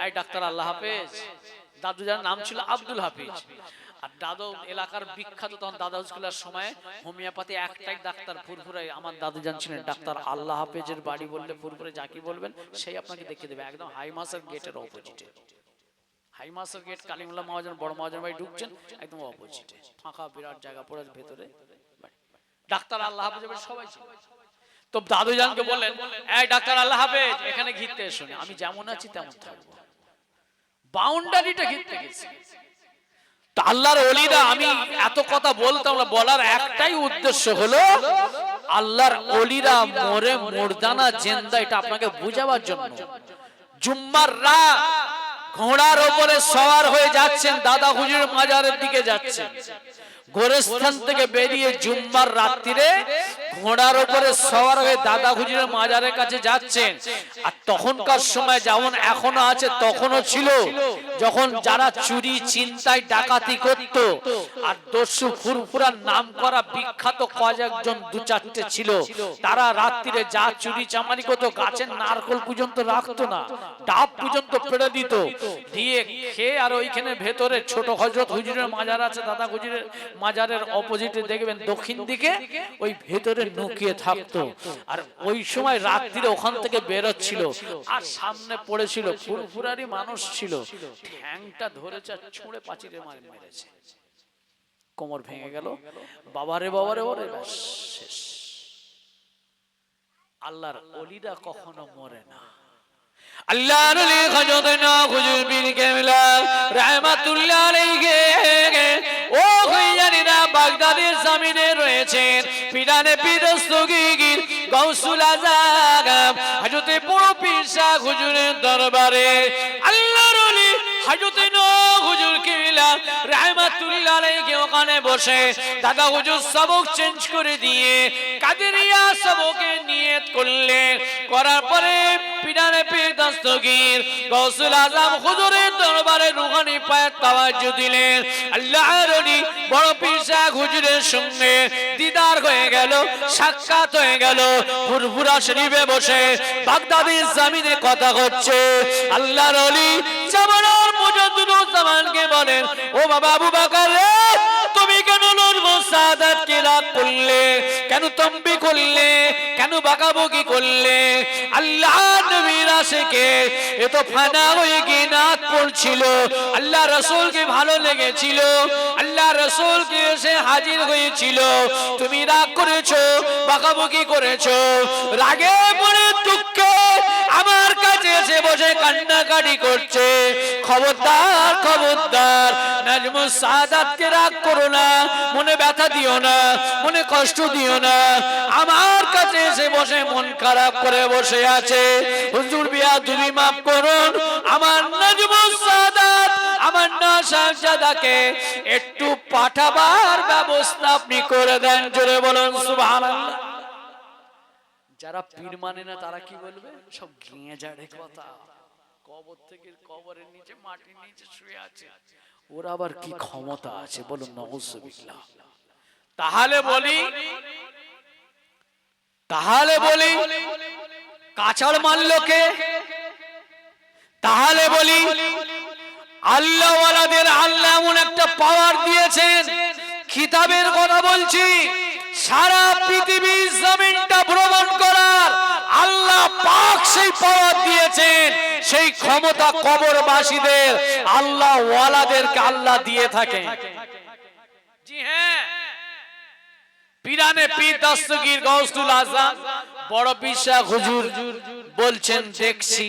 এই ডাক্তার আল্লাহ হাফেজ। দাদু যার নাম ছিল আব্দুল হাফিজ। আর দাদু এলাকার বিখ্যাত, তখন দাদা স্কুলের সময় হোমিওপ্যাথি একটাই ডাক্তার ফুরফুরাই, আমার দাদু জান ছিলেন ডাক্তার আল্লাহ হাফেজের বাড়ি বললে ফুরফুরে যাকে বলবেন সেই আপনাকে দেখিয়ে দেবে, একদম হাইমাসের গেটের অপোজিটে। হাইমাসের গেট কালিমুল্লাহ মহাজন বড় মহাজন ভাই ঢুকছেন, একদম অপোজিটে ফাঁকা বিরাট জায়গা পড়ে ভেতরে ডাক্তার আল্লাহ হাফেজ সবাই ছিল। তো দাদু জানকে বললেন, এই ডাক্তার আল্লাহ হাফেজ এখানে ঘিরতে এসো। আমি যেমন আছি তেমন থাকবো, বাউন্ডারিটা ঘিরতে গেছি। তো আল্লাহর ওলিরা, আমি এত কথা বলতাম, বলার একটাই উদ্দেশ্য হলো আল্লাহর ওলিরা মরে মুর্দানা জিন্দা, এটা আপনাকে বুঝাবার জন্য। জুম্মার রাত ঘোড়ার উপরে সওয়ার হয়ে যাচ্ছেন, দাদা হুজুর মাজারের দিকে যাচ্ছেন। গোরস্থান থেকে বেরিয়ে জুম্মার রাত্রিরে ঘোড়ার উপরে সওয়ার হয়ে দাদা হুজুরের মাজারের কাছে যাচ্ছেন। আর তখনকার সময় যেমন এখনো আছে তখনও ছিল, যখন যারা চুরি চিন্তায় ডাকাতি করত, আর দস্যু ফুরফুরার নাম করা বিখ্যাত কয়েকজন 2-4টে ছিল, তারা রাত্রিরে যা চুরি চামারি করতো গাছের নারকল পর্যন্ত রাখতো না, ডাব পর্যন্ত পেড়ে দিত, দিয়ে খেয়ে আর ওইখানে ভেতরে ছোট হযরত হুজুরের মাজার আছে, দাদা হুজুরের মাজারের অপোজিটে দেখবেন দক্ষিণ দিকে, ওই ভেতরে লুকিয়ে থাকতো। আর ওই সময় রাত্রিরে ওখান থেকে বেরোচ্ছিল, আর সামনে পড়েছিল ফুরফুরারি মানুষ ছিল, ঠ্যাংটা ধরেছে আর ছুঁড়ে পাচিরে মেরেছে, কোমর ভেঙে গেল। বাবারে বাবারে ওরে শেষ। আল্লাহর ওলিরা কখনো মরে না। আল্লাহর ওলি খাজুদনা হুজুর পীর কেবলা রাহমাতুল্লাহ আলাইহি ও হইয়ারিরা বাগদাদের জমিনে রয়েছেন। পিরানে পীর দস্তগীর গাউসুল আজম হযরতে বড় পীর শাহ হুজুরের দরবারে আল্লাহর ওলি হযরতে নূহ হুজুর কেবলা রাহমাতুল্লাহ আলাইহি ওখানে বসে দাদা হুজুর সবক চেঞ্জ করে দিয়ে কাদেরিয়া সবকে নিয়ত করলেন। করার পরে পিরানে পীর দস্তগীর গাউসুল আজম হুজুরের দরবারে রুহানি পায়ের তাওয়াজ্জু দিলেন। আল্লাহর ওলি বড় পীর শাহ হুজুরের সঙ্গে দিদার হয়ে গেল, সাক্ষাৎ হয়ে গেল। ফুরফুরা শরীফে বসে বাগদাদের জমিনে কথা হচ্ছে। আল্লাহর ওলি জামানার মুজাদ্দিদ জামানকে বলেন, ও বাবা আবু বকর রে, তুমি কেন নূর মুসাদাতকে রাগ করলে, কেন তম্বি করলে, কেন বকাবকি করলে? আল্লাহ নবীর আশিকে এ তো ফানা হয়ে গিয়ে নাচ পড়ছিল, আল্লাহ রাসূলকে ভালো লেগেছিল, আল্লাহ রাসূলকে এসে হাজির হয়েছিল, তুমি রাগ করেছো, বকাবকি করেছো, রাগে পড়ে দুঃখে আমার কাছে এসে বসে কান্নাকাটি করছে। খবরদার খবরদার, নাজমুস সাদাতকে রাগ করো না, মনে ব্যথা দিও না, মনে কষ্ট দিও না। আমার কাছে এসে বসে মন খারাপ করে বসে আছে, হুজুর বিয়াদবি মাফ করুন, আমার নাজমুস সাদাত, আমার নাশাজাদাকে একটু পাঠাবার ব্যবস্থা আপনি করে দেন। জোরে বলুন সুবহানাল্লাহ। যারা পীর মানে না তারা কি বলবে? সব গিয়ে যাড়ে কথা, কবর থেকে কবরের নিচে মাটির নিচে শুয়ে আছে, ওর আবার কি ক্ষমতা আছে বলুন নাউজুবিল্লাহ। তাহলে বলি কাছাড় মারলো কে? তাহলে বলি আল্লাহ ওয়ালাদের আল্লাহ এমন একটা পাওয়ার দিয়েছেন, কিতাবের কথা বলছি, সারা পৃথিবীর জমিনটা ভ্রমণ করার আল্লাহ পাক সেই পাওয়ার দিয়েছেন, সেই ক্ষমতা কবরবাসীদের আল্লাহ ওয়ালাদেরকে আল্লাহ দিয়ে থাকেন। জি হ্যাঁ, পীরানে পীর দস্তগীর গৌসুল আজম বড় পীর হুজুর বলছেন, দেখছি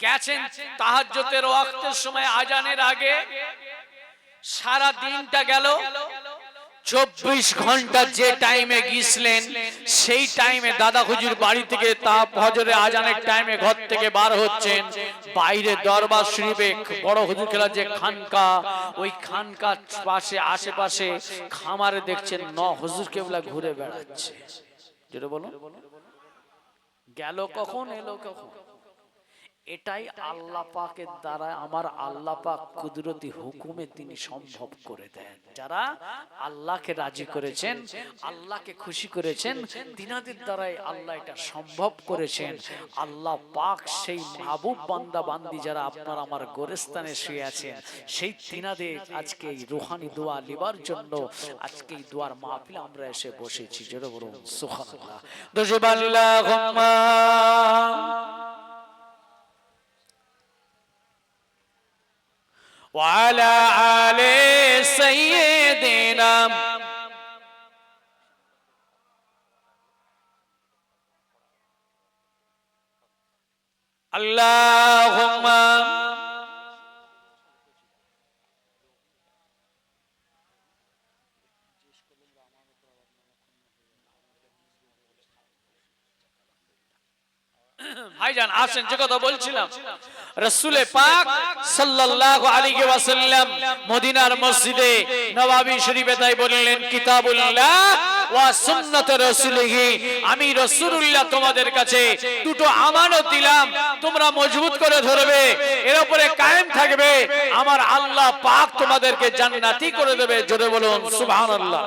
গেছেন তাহাজ্জুদের ওয়াক্তের সময় আজানের আগে, সারা দিনটা গেল, 24 ঘন্টা যে টাইমে গিয়েছিলেন সেই টাইমে দাদা হুজুর বাড়ি থেকে তা ফজরে আজানের টাইমে ঘর থেকে বার হচ্ছেন, বাইরে দরবার শরীফে বড় হুজুর খেলা যে খানকা, ওই খানকার পাশে আশেপাশে খামারে দেখছেন হুজুর কেবলা ঘুরে বেড়াচ্ছে। যেটা বলো গেল কখন এলো কখন, এটাই আল্লাহ পাকের দ্বারা আমার আল্লাহ পাক কুদরতি হুকুমে তিনি সম্ভব করে দেন। যারা আল্লাহকে রাজি করেছেন, আল্লাহকে খুশি করেছেন, তিনাদের দ্বারাই আল্লাহ এটা সম্ভব করেছেন। আল্লাহ পাক সেই মাহবুব বান্দা বান্দি যারা আপনার আমার গোরস্থানে শুয়ে আছেন, সেই তিনাদের আজকে এই রুহানি দোয়া লিবার জন্য আজকে এই দোয়ার মাহফিলে আমরা এসে বসেছি। জোরে বলুন সুবহানাল্লাহ। আল্লাহুম্মা وعلى آل سيدنا اللهم ভাইজান আসেন, যে কথা বলছিলাম, রাসূল পাক সাল্লাল্লাহু আলাইহি ওয়াসাল্লাম মদিনার মসজিদে নববী শরীফে তাই বললেন, কিতাবুল্লাহ ওয়া সুন্নাত রাসূলিহি, আমি রাসূলুল্লাহ তোমাদের কাছে দুটো আমানত দিলাম, তোমরা মজবুত করে ধরবে, এর উপরে কায়েম থাকবে, আমার আল্লাহ পাক তোমাদেরকে জান্নাতি করে দেবে। জোরে বলুন সুবহানাল্লাহ।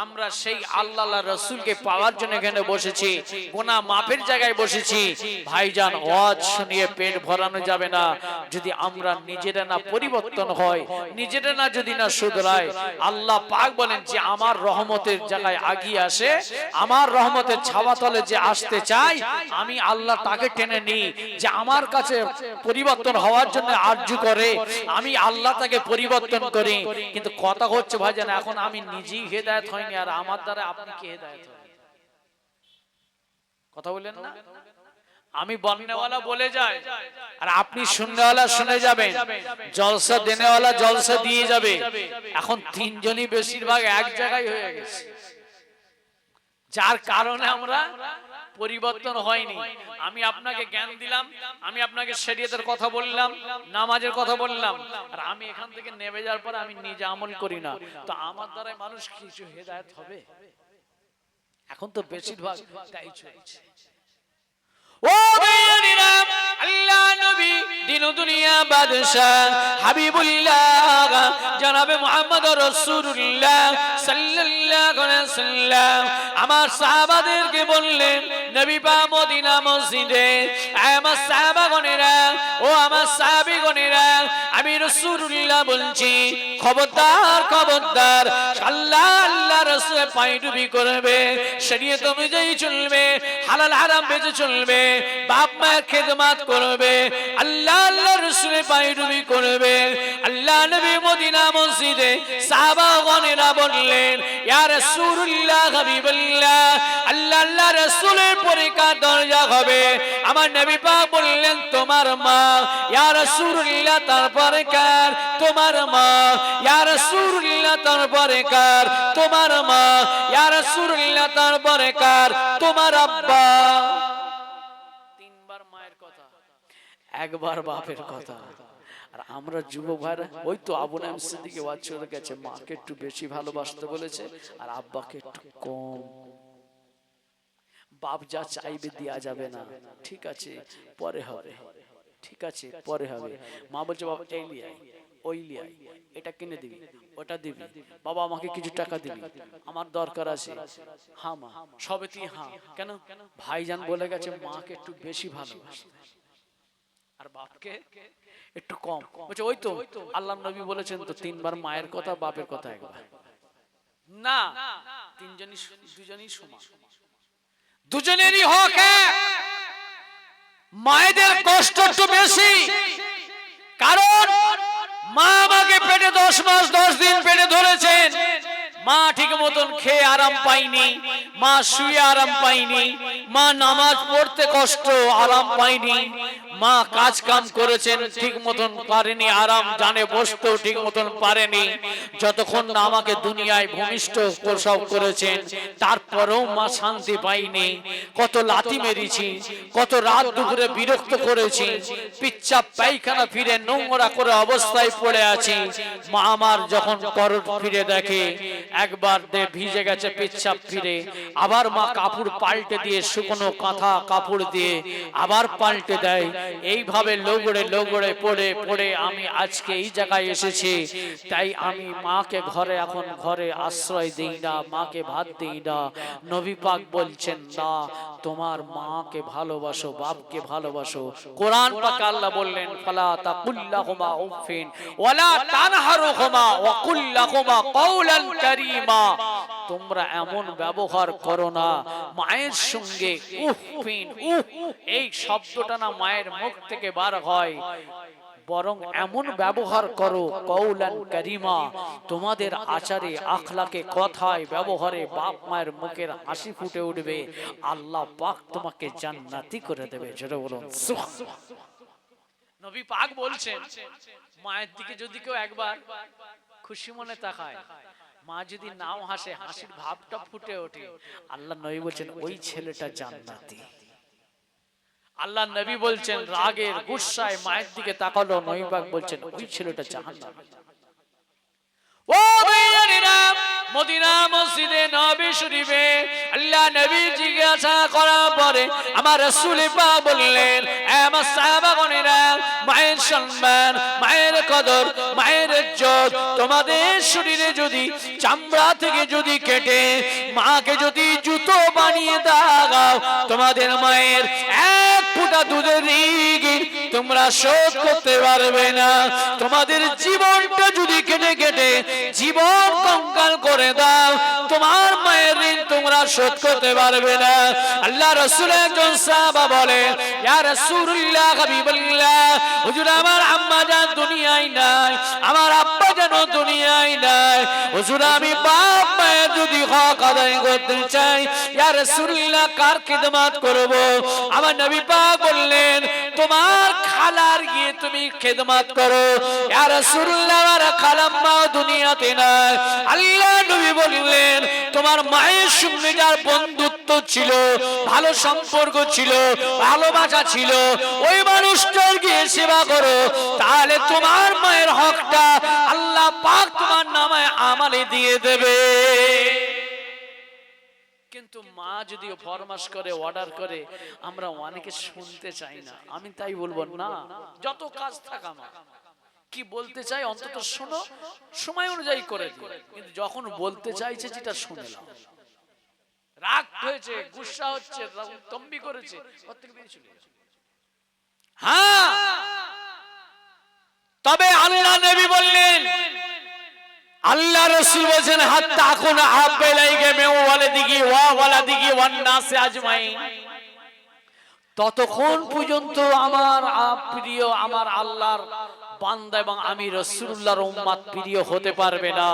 আমরা সেই আল্লাহ রাসূলকে পাওয়ার জন্য এখানে বসেছি, গুনাহ মাফের জায়গায় বসেছি। ভাইজান ওয়াজ শুনিয়ে পেট ভরানো যাবে না, যদি আমরা নিজেরা না পরিবর্তন হয়, নিজেরা না যদি না শুধরাই। আল্লাহ পাক বলেন যে আমার রহমতের জায়গায় আগিয়ে আসে, আমার রহমতের ছায়াতলে যে আসতে চায়, আমি আল্লাহ তাকে টেনে নিই, যে আমার কাছে পরিবর্তন হওয়ার জন্য আরজু করে, আমি আল্লাহ তাকে পরিবর্তন করি। কিন্তু কথা হচ্ছে ভাইজান, এখন আমি নিজেই হেদায়েত হই, আর আমার দ্বারা আপনি কি হেদায়েত হবে? কথা বলেন না, আমি বলনেওয়ালা বলে যাই আর আপনি শুননেওয়ালা শুনে যাবেন, জলসা দেনেওয়ালা জলসা দিয়ে যাবে। এখন তিনজনই বেশিরভাগ এক জায়গায় হয়ে গেছে, যার কারণে আমরা পরিবর্তন হয়নি। আমি আপনাকে জ্ঞান দিলাম, আমি আপনাকে শরীয়তের কথা বললাম, নামাজের কথা বললাম, আর আমি এখান থেকে নেমে যাওয়ার পরে আমি নিজে আমল করি না, তো আমার দ্বারা মানুষ কিছু হেদায়েত হবে? এখন তো বেশিরভাগ তাই চলছে। ও ভাইয়েরা, আল্লাহ নবী দিন দুনিয়া বাদশাহ হাবিবুল্লাহ জনাবে মুহাম্মদ রাসূলুল্লাহ সাল্লাল্লাহু আলাইহি ওয়াসাল্লাম আমার সাহাবাদেরকে বললেন নবী পাক মদিনা মসজিদে আমার সাহাবাগণেরা ও আমার সাহাবীগণেরা আমি রাসূলুল্লাহ বলছি খবরদার খবরদার আল্লাহ আল্লাহ রাসূলের পায়ডুবি করবে শরীয়ত অনুযায়ী চলবে হালাল হারাম বেঁচে চলবে বাপ মায়ের খেদমত করবে আল্লাহ আল্লাহ রাসূলের পায়ডুবি করবে আল্লাহ নবী মদিনা মসজিদে সাহাবাগণেরা বললেন ইয়া রাসূলুল্লাহ হাবিবাল্লাহ আল্লাহ আল্লাহ রাসূলের পরীক্ষা দরজা হবে আমার নবী পাক বললেন তোমার মা ইয়া রাসূলুল্লাহ তারপরে কার তোমার মা ইয়া রাসূলুল্লাহ তারপরে কার তোমার মা ইয়া রাসূলুল্লাহ তারপরে কার তোমার আব্বা তিনবার মায়ের কথা একবার বাপের কথা আর আমরা যুবক ভাইরা ওই তো আবু নাঈম সিদ্দিকী ওয়াজ চলে গেছে মাকে একটু বেশি ভালোবাসতে বলেছে আর আব্বাকে একটু কম বাপ যা চাইবে দেয়া যাবে না ঠিক আছে পরে হবে ঠিক আছে পরে হবে মা বলছে বাবা এই লিয়াই ওই লিয়াই এটা কিনে দিবি ওটা দিবি বাবা আমাকে কিছু টাকা দিবি আমার দরকার আছে হ্যাঁ মা সবে তুই হ্যাঁ কেন ভাইজান বলে গেছে মাকে একটু বেশি ভালোবাসতে আর বাপকে একটু কম বলছে ওই তো আল্লাহর নবী বলেছেন তো তিনবার মায়ের কথা বাপের কথা একবার না তিনজনই দুজনই সমান দুজনেরই হক এক মায়েদের কষ্ট একটু বেশি কারণ মা আমাকে পেটে 10 মাস 10 দিন পেটে ধরেছেন মা ঠিক মতন খেয়ে আরাম পাইনি মা শুয়ে আরাম পাইনি মা নামাজ পড়তে কষ্ট আরাম পাইনি মা কাজ কাম করেছেন ঠিক মতন পারেনি আরাম জানে বসতেও ঠিক মতন পারেনি যতক্ষণ না আমাকে দুনিয়ায় ভূমিষ্ঠ প্রসব করেছেন তারপরেও মা শান্তি পাইনি কত লাথি মেরেছি কত রাত দুপুরে বিরক্ত করেছি পিচ্চা পায়খানা ফিরে নোংরা করে অবস্থায় পড়ে আছি মা আমার যখন করট ফিরে দেখে একবার ভিজে গেছে পিচ্চা ফিরে আবার মা কাপড় পাল্টে দিয়ে শুকনো কাঁথা কাপড় দিয়ে আবার পাল্টে দেয় এইভাবে লগড়ে লগড়ে পড়ে পড়ে আমি আজকে এই জায়গায় এসেছি তাই আমি মাকে ঘরে এখন ঘরে আশ্রয় দেই না মাকে ভাত দেই না নবী পাক বলছেন না তোমার মাকে ভালোবাসো বাপকে ভালোবাসো কোরআন পাকে আল্লাহ বললেন ফালা তাকুল্লাহুমা উফিন ওয়ালা তানহারুহুমা ওয়া কুল্লাহুমা কাওলান কারীমা তোমরা এমন ব্যবহার করো না মায়ের সঙ্গে উফিন এই শব্দটা না মায়ের মুখ থেকে বার হয় বরং এমন ব্যবহার করো কওলান কারীমা তোমাদের আচারে আখলাকে কথায় ব্যবহারে বাপ মায়ের মুখের হাসি ফুটে উঠবে আল্লাহ পাক তোমাকে জান্নাতি করে দেবে জোরে বলুন সুবহানাল্লাহ নবী পাক বলছেন মায়ের দিকে যদি কেউ একবার খুশি মনে তাকায় মা যদি নাও হাসে হাসির ভাবটা ফুটে ওঠে আল্লাহ নবী বলছেন ওই ছেলেটা জান্নাতি আল্লাহ নবী বলছেন রাগের গুসায় মায়ের দিকে তাকালো নবী পাক বলছেন ওই ছেলেটা জাহান্নামী ও ভাইয়েরা মদিনা মসজিদে নবী শরীফে আল্লাহ নবী জিজ্ঞাসা করার পরে আমার রাসূল পাক বললেন আমার সাহাবাগণেরা মায়ের সম্মান মায়ের কদর মায়ের ইজ্জত তোমাদের শরীরে যদি চামড়া থেকে যদি কেটে মাকে যদি জুতো বানিয়ে দাও তোমাদের মায়ের এক ফোঁটা দুধের ঋণ তোমরা শোধ করতে পারবে না তোমাদের জীবনটা যদি কেটে কেটে জীবন কঙ্কাল করে দাও তোমার মায়ের ঋণ তোমরা শোধ করতে পারবে না আল্লাহ রাসূল একজন সাহাবা বলে ইয়া রাসূলুল্লাহ হাবিবাল্লাহ হুজুর আমার আম্মা জান দুনিয়ায় নাই আমার আব্বা জান দুনিয়ায় নাই হুজুর আমি বাপ মায়ের যদি হক আদায় করতে চাই ইয়া রাসূলুল্লাহ কার খিদমত করব আমার নবী পাক বললেন তোমার খালার গিয়ে তুমি খিদমত করো ইয়া রাসূলুল্লাহ আমার খালাম্মা দুনিয়াতে নাই আল্লাহ নবী বললেন তোমার মায়ের সঙ্গে যার বন্ধুত্ব ছিল ভালো সম্পর্ক ছিল ভালোবাসা ছিল ওই মানুষটার গিয়ে সেবা করো তাহলে তোমার মায়ের হকটা আল্লাহ পাক তোমার নামে আমলে দিয়ে দেবে কিন্তু মা যদিও ফরমাস করে, অর্ডার করে, আমরা অনেকে শুনতে চাই না। আমি তাই বলবো না, যত কাজ থাকা মা কি বলতে চাই অন্তত শোনো, সময় অনুযায়ী করে দিও। কিন্তু যখন বলতে চাইছে যেটা শুনে নাও। রাগ হয়েছে, গুসা হচ্ছে, তম্বি করেছে, ওর থেকে বেরিয়ে চলে যাও। হ্যাঁ, তবে আল্লাহ নবী বললেন, আল্লাহ রাসূল বলেন, হাত্তা আকুনা আবাইলাইকে মে ওয়ালাদিহি ওয়া ওয়ালাদিহি ওয়ান নাস আজমাইন, ততক্ষণ পর্যন্ত আমার প্রিয়, আমার আল্লাহর বান্দা এবং আমি রাসূলুল্লাহর উম্মত প্রিয় হতে পারবে না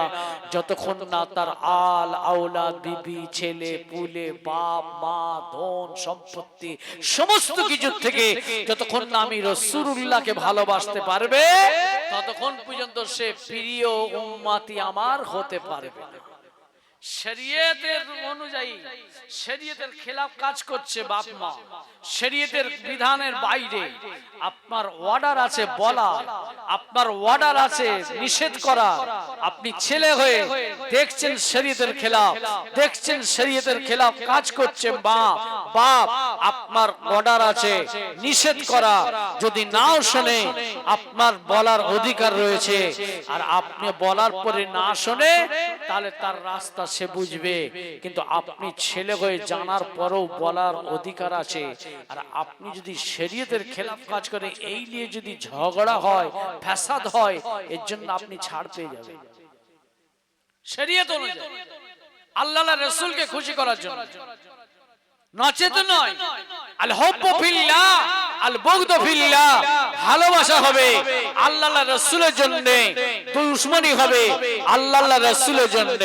যতক্ষণ না তার আল আওলাদ, বিবি, ছেলে পুলে, বাপ মা, ধন সম্পত্তি সমস্ত কিছু থেকে যতক্ষণ না আমি রাসূলুল্লাহকে ভালোবাসতে পারবে ততক্ষণ পর্যন্ত সে প্রিয় উম্মতি আমার হতে পারবে না। শরীয়তের অনুযায়ী, শরীয়তের খেলাফ কাজ করছে বাপ মা, শরীয়তের বিধানের বাইরে আপনার অর্ডার আছে বলা, আপনার অর্ডার আছে নিষেধ করা, আপনি ছেলে হয়ে দেখছেন শরীয়তের খেলাফ, দেখছেন শরীয়তের খেলাফ কাজ করছে মা বাপ, আপনার অর্ডার আছে নিষেধ করা, যদি নাও শুনে আপনার বলার অধিকার রয়েছে, আর আপনি বলার পরে না শুনে তাহলে তার রাস্তা সে বুঝবে। কিন্তু আপনি ছেলে হয়ে জানার পরেও বলার অধিকার আছে, আর আপনি যদি শরীয়তের খেলাফ কাজ করে এই নিয়ে যদি ঝগড়া হয়, ফ্যাসাদ হয়, এর জন্য আপনি ছাড় পেয়ে যাবেন। শরীয়ত অনুযায়ী আল্লাহর রাসূলকে খুশি করার জন্য, নচেত নয়। আল হুব্বু ফিল্লাহ আল বুগদু ফিল্লাহ, ভালোবাসা হবে আল্লাহর রাসূলের জন্য, দুশমনি হবে আল্লাহর রাসূলের জন্য।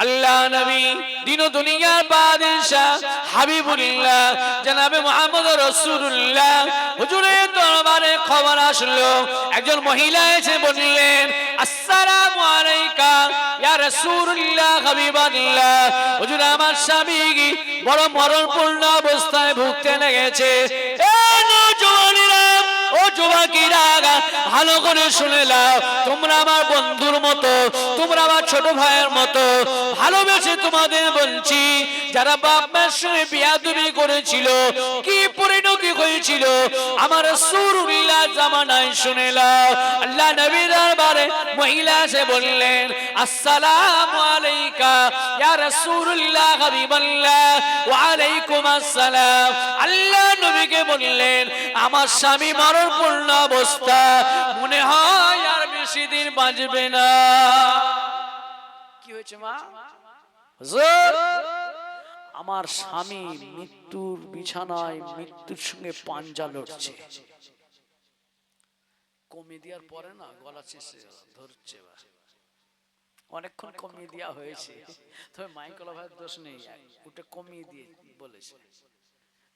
আল্লাহ নবী দিন ও দুনিয়ার বাদশাহ হাবিবুল্লাহ জনাবে মুহাম্মদ রাসূলুল্লাহ হুজুরের দরবারে খবর আসলো, একজন মহিলা এসে বললেন, আসসালামু আলাইকা ইয়া রাসূলুল্লাহ হাবিবাল্লাহ, হুজুর আমার স্বামী বড় মরণপূর্ণ অবস্থায় ভুগতে লেগেছে। ও যুবকেরা, ভালো করে শুনে নাও, তোমরা আমার বন্ধুর মতো, তোমরা আমার ছোট ভাইয়ের মতো, ভালোবেসে তোমাদের বলছি, যারা বাপ মায়ের সঙ্গে বেয়াদবি করেছিল কি পরিণতি হয়েছিল আমার রাসূলুল্লাহ জামানায় শুনে নাও। আল্লাহ নবীর দরবারে মহিলা এসে বললেন, আসসালামু আলাইকা ইয়া রাসূলুল্লাহ হাবিবাল্লাহ, ওয়া আলাইকুম আসসালাম। আল্লাহ নবীকে বললেন, আমার স্বামী মরণপূর্ণ অবস্থা, মনে হয় আর বেশি দিন বাঁচবে না। কি হয়েছে মা? হুজুর, আমার স্বামী মৃত্যুর বিছানায়, মৃত্যুর সঙ্গে পাঞ্জা লড়ছে। কমিয়ে দেওয়ার পরে না গলা চেঁচে ধরছে, অনেকক্ষণ কমিয়ে দেওয়া হয়েছে, তবে মাইকলা ভাইয়ের দোষ নেই, ওটা কমিয়ে দিয়ে বলেছে,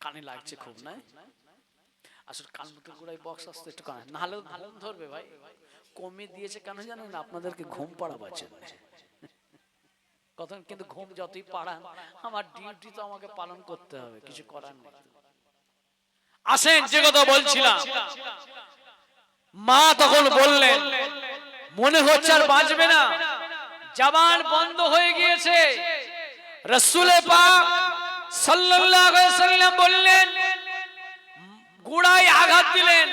কানে লাগছে খুব, না আসলে কান মুখের গোড়ায় বক্স আসতে একটু কানে না হলেও ঘুম ধরবে ভাই। কমিয়ে দিয়েছে কেন জানেন? আপনাদেরকে ঘুম পাড়াবার জন্য। কথা কিন্তু ঘুম যতই পাড়ান, আমার ডিউটি তো আমাকে পালন করতে হবে, কিছু করার নেই। আসেন, যে কথা বলছিলাম, মা তখন বললেন, মনে হচ্ছে আর বাঁচবে না, জবান বন্ধ হয়ে গিয়েছে। রাসূল পাক সাল্লাল্লাহু আলাইহি ওয়াসাল্লাম বললেন, গোড়ায় আঘাত দিলেন,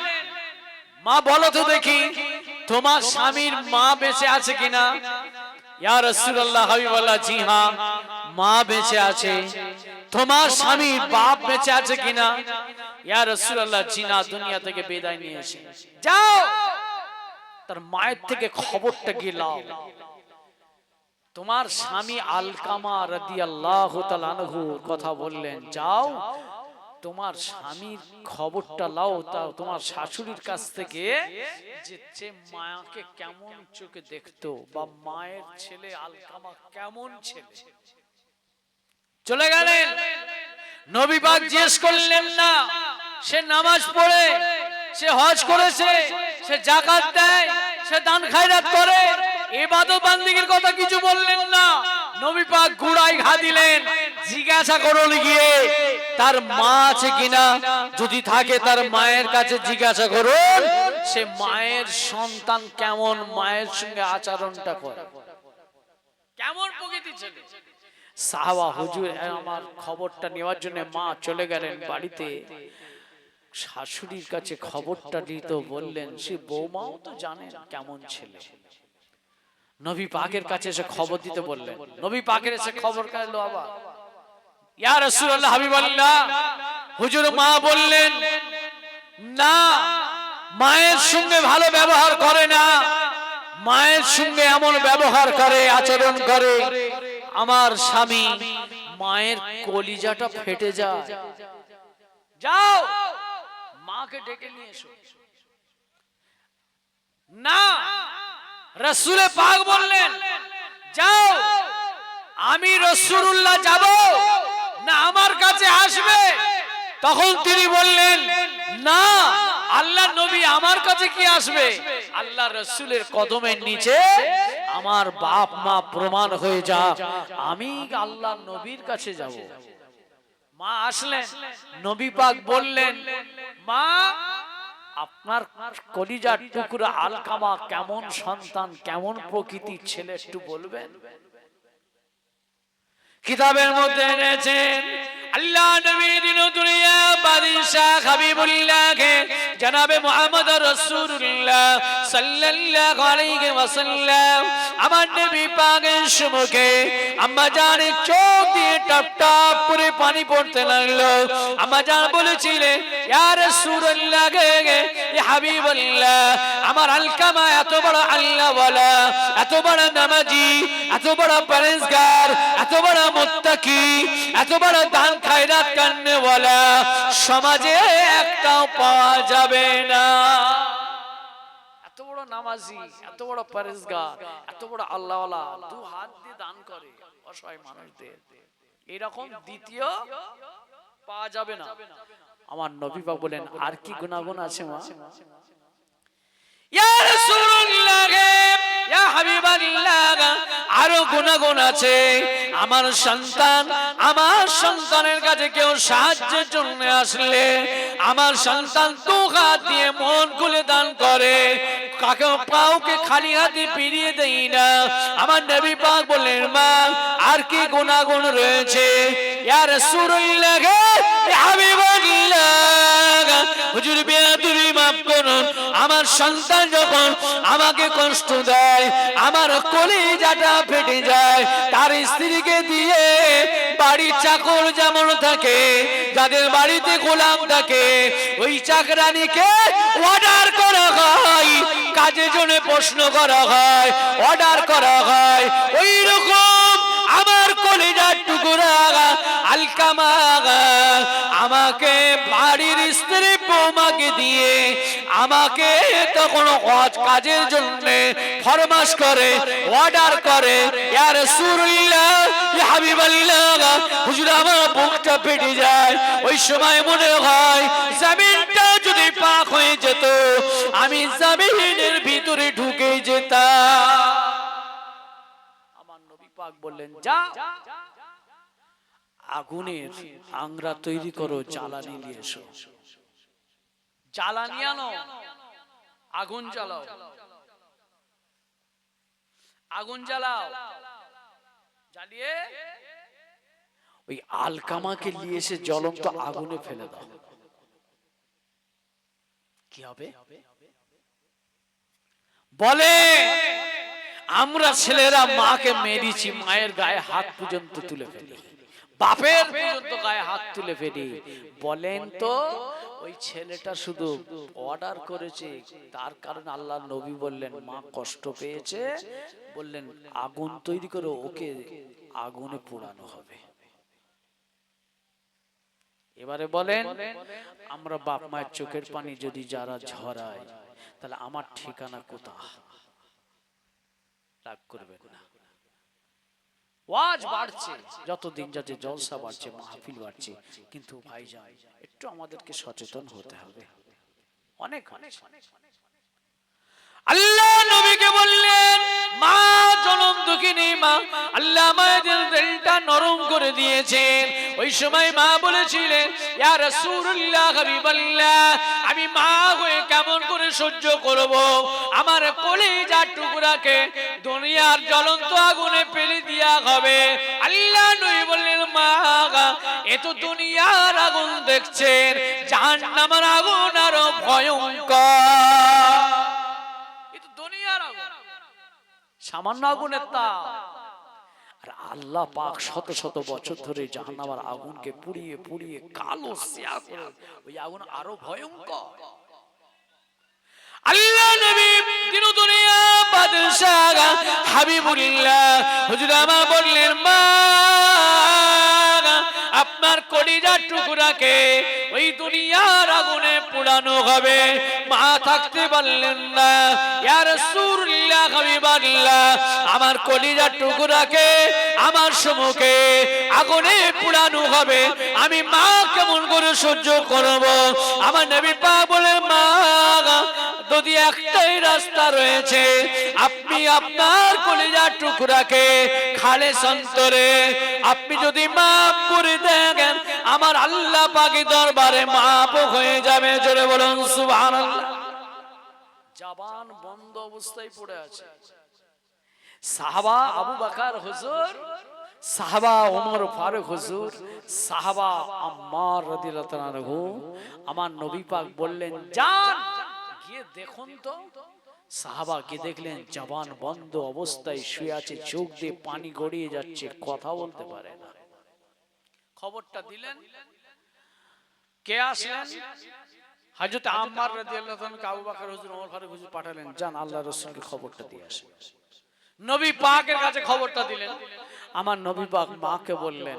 মা বলো তো দেখি তোমার স্বামীর মা বেঁচে আছে কিনা? ইয়া রাসূলুল্লাহ হাবিবাল্লাহ, জি হ্যাঁ, মা বেঁচে আছে। তোমার স্বামীর বাপ বেঁচে আছে কিনা? ইয়া রাসূলুল্লাহ, জি না, দুনিয়া থেকে বিদায় নিয়েছে। যাও তার মায়ের থেকে খবরটা গিয়ে লাও। তোমার স্বামী আলকামা রাদিয়াল্লাহু তাআলা আনহু কথা বললেন, যাও তোমার স্বামীর খবরটা লাও, তা তোমার শাশুড়ির কাছ থেকে, যে মায়াকে কেমন চোখে দেখতো, বা মায়ের ছেলে আলকামা কেমন ছেলে। চলে গেলেন। নবী পাক জিজ্ঞেস করলেন না, সে নামাজ পড়ে, সে হজ করেছে, সে যাকাত দেয়, সে দান খায়রাত করে, ইবাদত বান্দিগির কথা কিছু বললেন না। নবী পাক গুড়ায় ঘা দিলেন, জিজ্ঞাসা করুন গিয়ে তার মা আছে কিনা, যদি থাকে তার মায়ের কাছে জিজ্ঞাসা করুন সে মায়ের সন্তান কেমন, মায়ের সঙ্গে আচরণটা করে, কেমন প্রকৃতি ছেলে। সাহাবা হুজুর আমার খবরটা নেওয়ার জন্য মা চলে গেলেন বাড়িতে। শাশুড়ির কাছে খবরটা দিতে বললেন, সে বৌমাও তো জানেন কেমন ছেলে। নবী পাকের কাছে এসে খবর দিতে বললেন। নবী পাকের এসে খবর কালো আবার, ইয়া রাসূলুল্লাহ হাবিবাল্লাহ, হুজুর মা বললেন না, মায়ের সঙ্গে ভালো ব্যবহার করে না, মায়ের সঙ্গে এমন ব্যবহার করে, আচরণ করে, আমার স্বামী মায়ের কলিজাটা ফেটে যায়। যাও মাকে ডেকে নিয়ে এসো। না, রাসূলে পাক বললেন, যাও, আমি রাসূলুল্লাহ যাব না আমার কাছে আসবে? তখন তিনি বললেন, না, আল্লাহ নবী আমার কাছে কি আসবে? আল্লাহ রাসূলের কদমের নিচে আমার বাপ মা প্রমাণ হয়ে যাক, আমি আল্লাহ নবীর কাছে যাব। মা আসলেন, নবী পাক বললেন, মা, আপনার কলিজার টুকরা আলকামা কেমন সন্তান, কেমন প্রকৃতির ছেলে একটু বলবেন? কিতাবের মধ্যে এনেছেন আল্লাহ নবী দিন দুনিয়া বাদশাহ হাবিবুল্লাহকে জনাবে মুহাম্মদ রাসূলুল্লাহ সাল্লাল্লাহু আলাইহি ওয়াসাল্লাম আমার নবী পাকের সম্মুখে আম্মা জানের চোখ দিয়ে টপ টপ করে পানি পড়তে লাগলো। আম্মা জান বলেছিলেন, ইয়া রাসূলুল্লাহ গে ইয়া হাবিবুল্লাহ, আমার আলকামা এত বড় আল্লাহওয়ালা, এত বড় নামাজি, এত বড় পরহেজগার, এত বড় মুত্তাকি, এত বড় দান খায়রাত করনেওয়ালা সমাজে একটাও পাওয়া যাবে না। এত বড় নামাজি, এত বড় পরহেজগার, এত বড় আল্লাহওয়ালা, দু হাত দিয়ে দান করে অসহায় মানুষদের, এরকম দ্বিতীয় পাওয়া যাবে না। আমার নবী পাক বলেন, আর কি গুনাহগান আছে মা? ইয়া রাসূলুল্লাহ, ইয়া হাবিবাল্লাহ, আরো গুনাহগান আছে। আমার সন্তান, আমার সন্তানের কাছে কেউ সাহায্যের জন্য আসলে আমার সন্তান দু হাত দিয়ে মন খুলে দান করে, কাউকে খালি হাতে ফিরিয়ে দেই না। আমার নবী পাক বললেন, মা, আর কি গুনাহগান রয়েছে? ইয়া রাসূলুল্লাহ, ইয়া হাবিবাল্লাহ, হুজুর বেয়াদবি মাফ করুন, আমার সন্তান যখন আমাকে কষ্ট দেয়, আমার কলিজাটা ফেটে যায়, তার স্ত্রীকে দিয়ে বাড়ির চাকর যেমন থাকে, যাদের বাড়িতে গোলাম থাকে, ওই চাকরানিকে অর্ডার করা হয়, কাজের জন্য প্রশ্ন করা হয়, অর্ডার করা হয়, ওই রকম আমার কলিজার টুকরা আলকামা আমাকে বাড়ির স্ত্রী বৌমাকে দিয়ে আমাকে তখন কাজের জন্য ফরমাশ করে, অর্ডার করে, ইয়া রাসূলুল্লাহ, ইয়া হাবিবাল্লাহ, হুজুর আমার বুকটা ফেটে যায়। ওই সময় মনে হয় জমিনটা যদি পাক হয়ে যেত, আমি জমিনের ভিতরে ঢুকে যেতাম। আমার নবী পাক বললেন, যা, আগুনের আংরা তৈরি করো, জ্বালানি নিয়ে এসো। জ্বালানি আনো, আগুন জ্বালাও, আগুন জ্বালাও, জ্বালিয়ে ওই আলকামাকে নিয়ে এসে জ্বলন্ত আগুনে ফেলে দাও। কি হবে? বলে, আমরা ছেলেরা মাকে মেরেছি, মায়ের গায়ে হাত পর্যন্ত তুলে ফেলি, বাপের পর্যন্ত গায়ে হাত তুলে ফেলি। বলেন তো, ওই ছেলেটা শুধু অর্ডার করেছে, তার কারণে আল্লাহ নবী বললেন, মা কষ্ট পেয়েছে, বললেন আগুন তৈরি করে ওকে আগুনে পোড়ানো হবে। এবারে বলেন, আমরা বাপ মায়ের চোখের পানি যদি যারা ঝরাই, তাহলে আমার ঠিকানা কোথায়? রাগ করবেন না, ওয়াজ বাড়ছে, যতদিন যাচ্ছে জলসা বাড়ছে, মাহফিল বাড়ছে, কিন্তু ভাইজান একটু আমাদেরকে সচেতন হতে হবে। অনেক আল্লাহ নবীকে বললেন, মা জনম দুঃখিনী মা, আল্লাহ আল্লাহ আমাদের দিলটা নরম করে দিয়েছেন। ওই সময় মা বলেছিলেন, ইয়া রাসূলুল্লাহ হাবিবাল্লাহ, আমি মা হয়ে কেমন করে সহ্য করব আমার কলিজার টুকরাকে দুনিয়ার জ্বলন্ত আগুনে ফেলে দেয়া হবে। আল্লাহ নবী বললেন, মা এ তো দুনিয়ার আগুন দেখছেন, জাহান্নামের আগুন আরো ভয়ঙ্কর। এ তো দুনিয়ার আগুন, সামান্য আগুনের তাপ। আর আল্লাহ পাক শত শত বছর ধরে জাহান্নামের আগুনকে পুড়িয়ে পুড়িয়ে কালো সিয়া করে, ওই আগুন আরো ভয়ঙ্কর। আল্লাহ নবী দিন দুনিয়া বাদশাহ হাবিবুল্লাহ হুজুর আমার বললেন, মা আপনার কলিজার টুকরাকে ওই দুনিয়ার আগুনে পোড়ানো হবে। মা থাকতে পারলেন না, ইয়া রাসূলুল্লাহ হাবিবাল্লাহ, আমার কলিজার টুকরাকে আমার সম্মুখে আগুনে পোড়ানো হবে, আমি মা কেমন করে সহ্য করব? আমার নবী পাক বলে, মা যদি একটাই রাস্তা রয়েছে, আপনি আপনার কলিজার টুকরাকে খালেস অন্তরে আপনি যদি মাফ করে দেন, আমার আল্লাহ পাকের দরবারে মাফ হয়ে যাবে। জোরে বলুন সুবহানাল্লাহ। জবান বন্ধ অবস্থায় পড়ে আছে। সাহাবা আবু বকর হুজুর, সাহাবা ওমর ফারুক হুজুর, সাহাবা আম্মার রাদিয়াল্লাহু তাআলা আনহু, আমার নবী পাক বললেন, যান গিয়ে দেখুন তো। সাহাবা গিয়ে দেখলেন জবান বন্ধ অবস্থায় শুয়ে আছে, চোখ দিয়ে পানি গড়িয়ে যাচ্ছে, কথা বলতে পারে না। খবরটা দিলেন, কে আসলেন? হযরত আম্মার রাদিয়াল্লাহু তাআলা আবু বকর হুজুর, ওমর ফারুক হুজুর পাঠালেন, যান আল্লাহর রাসূলকে খবরটা দিয়ে আসেন। নবী পাকের কাছে খবরটা দিলেন। আমার নবী পাক মাকে বললেন,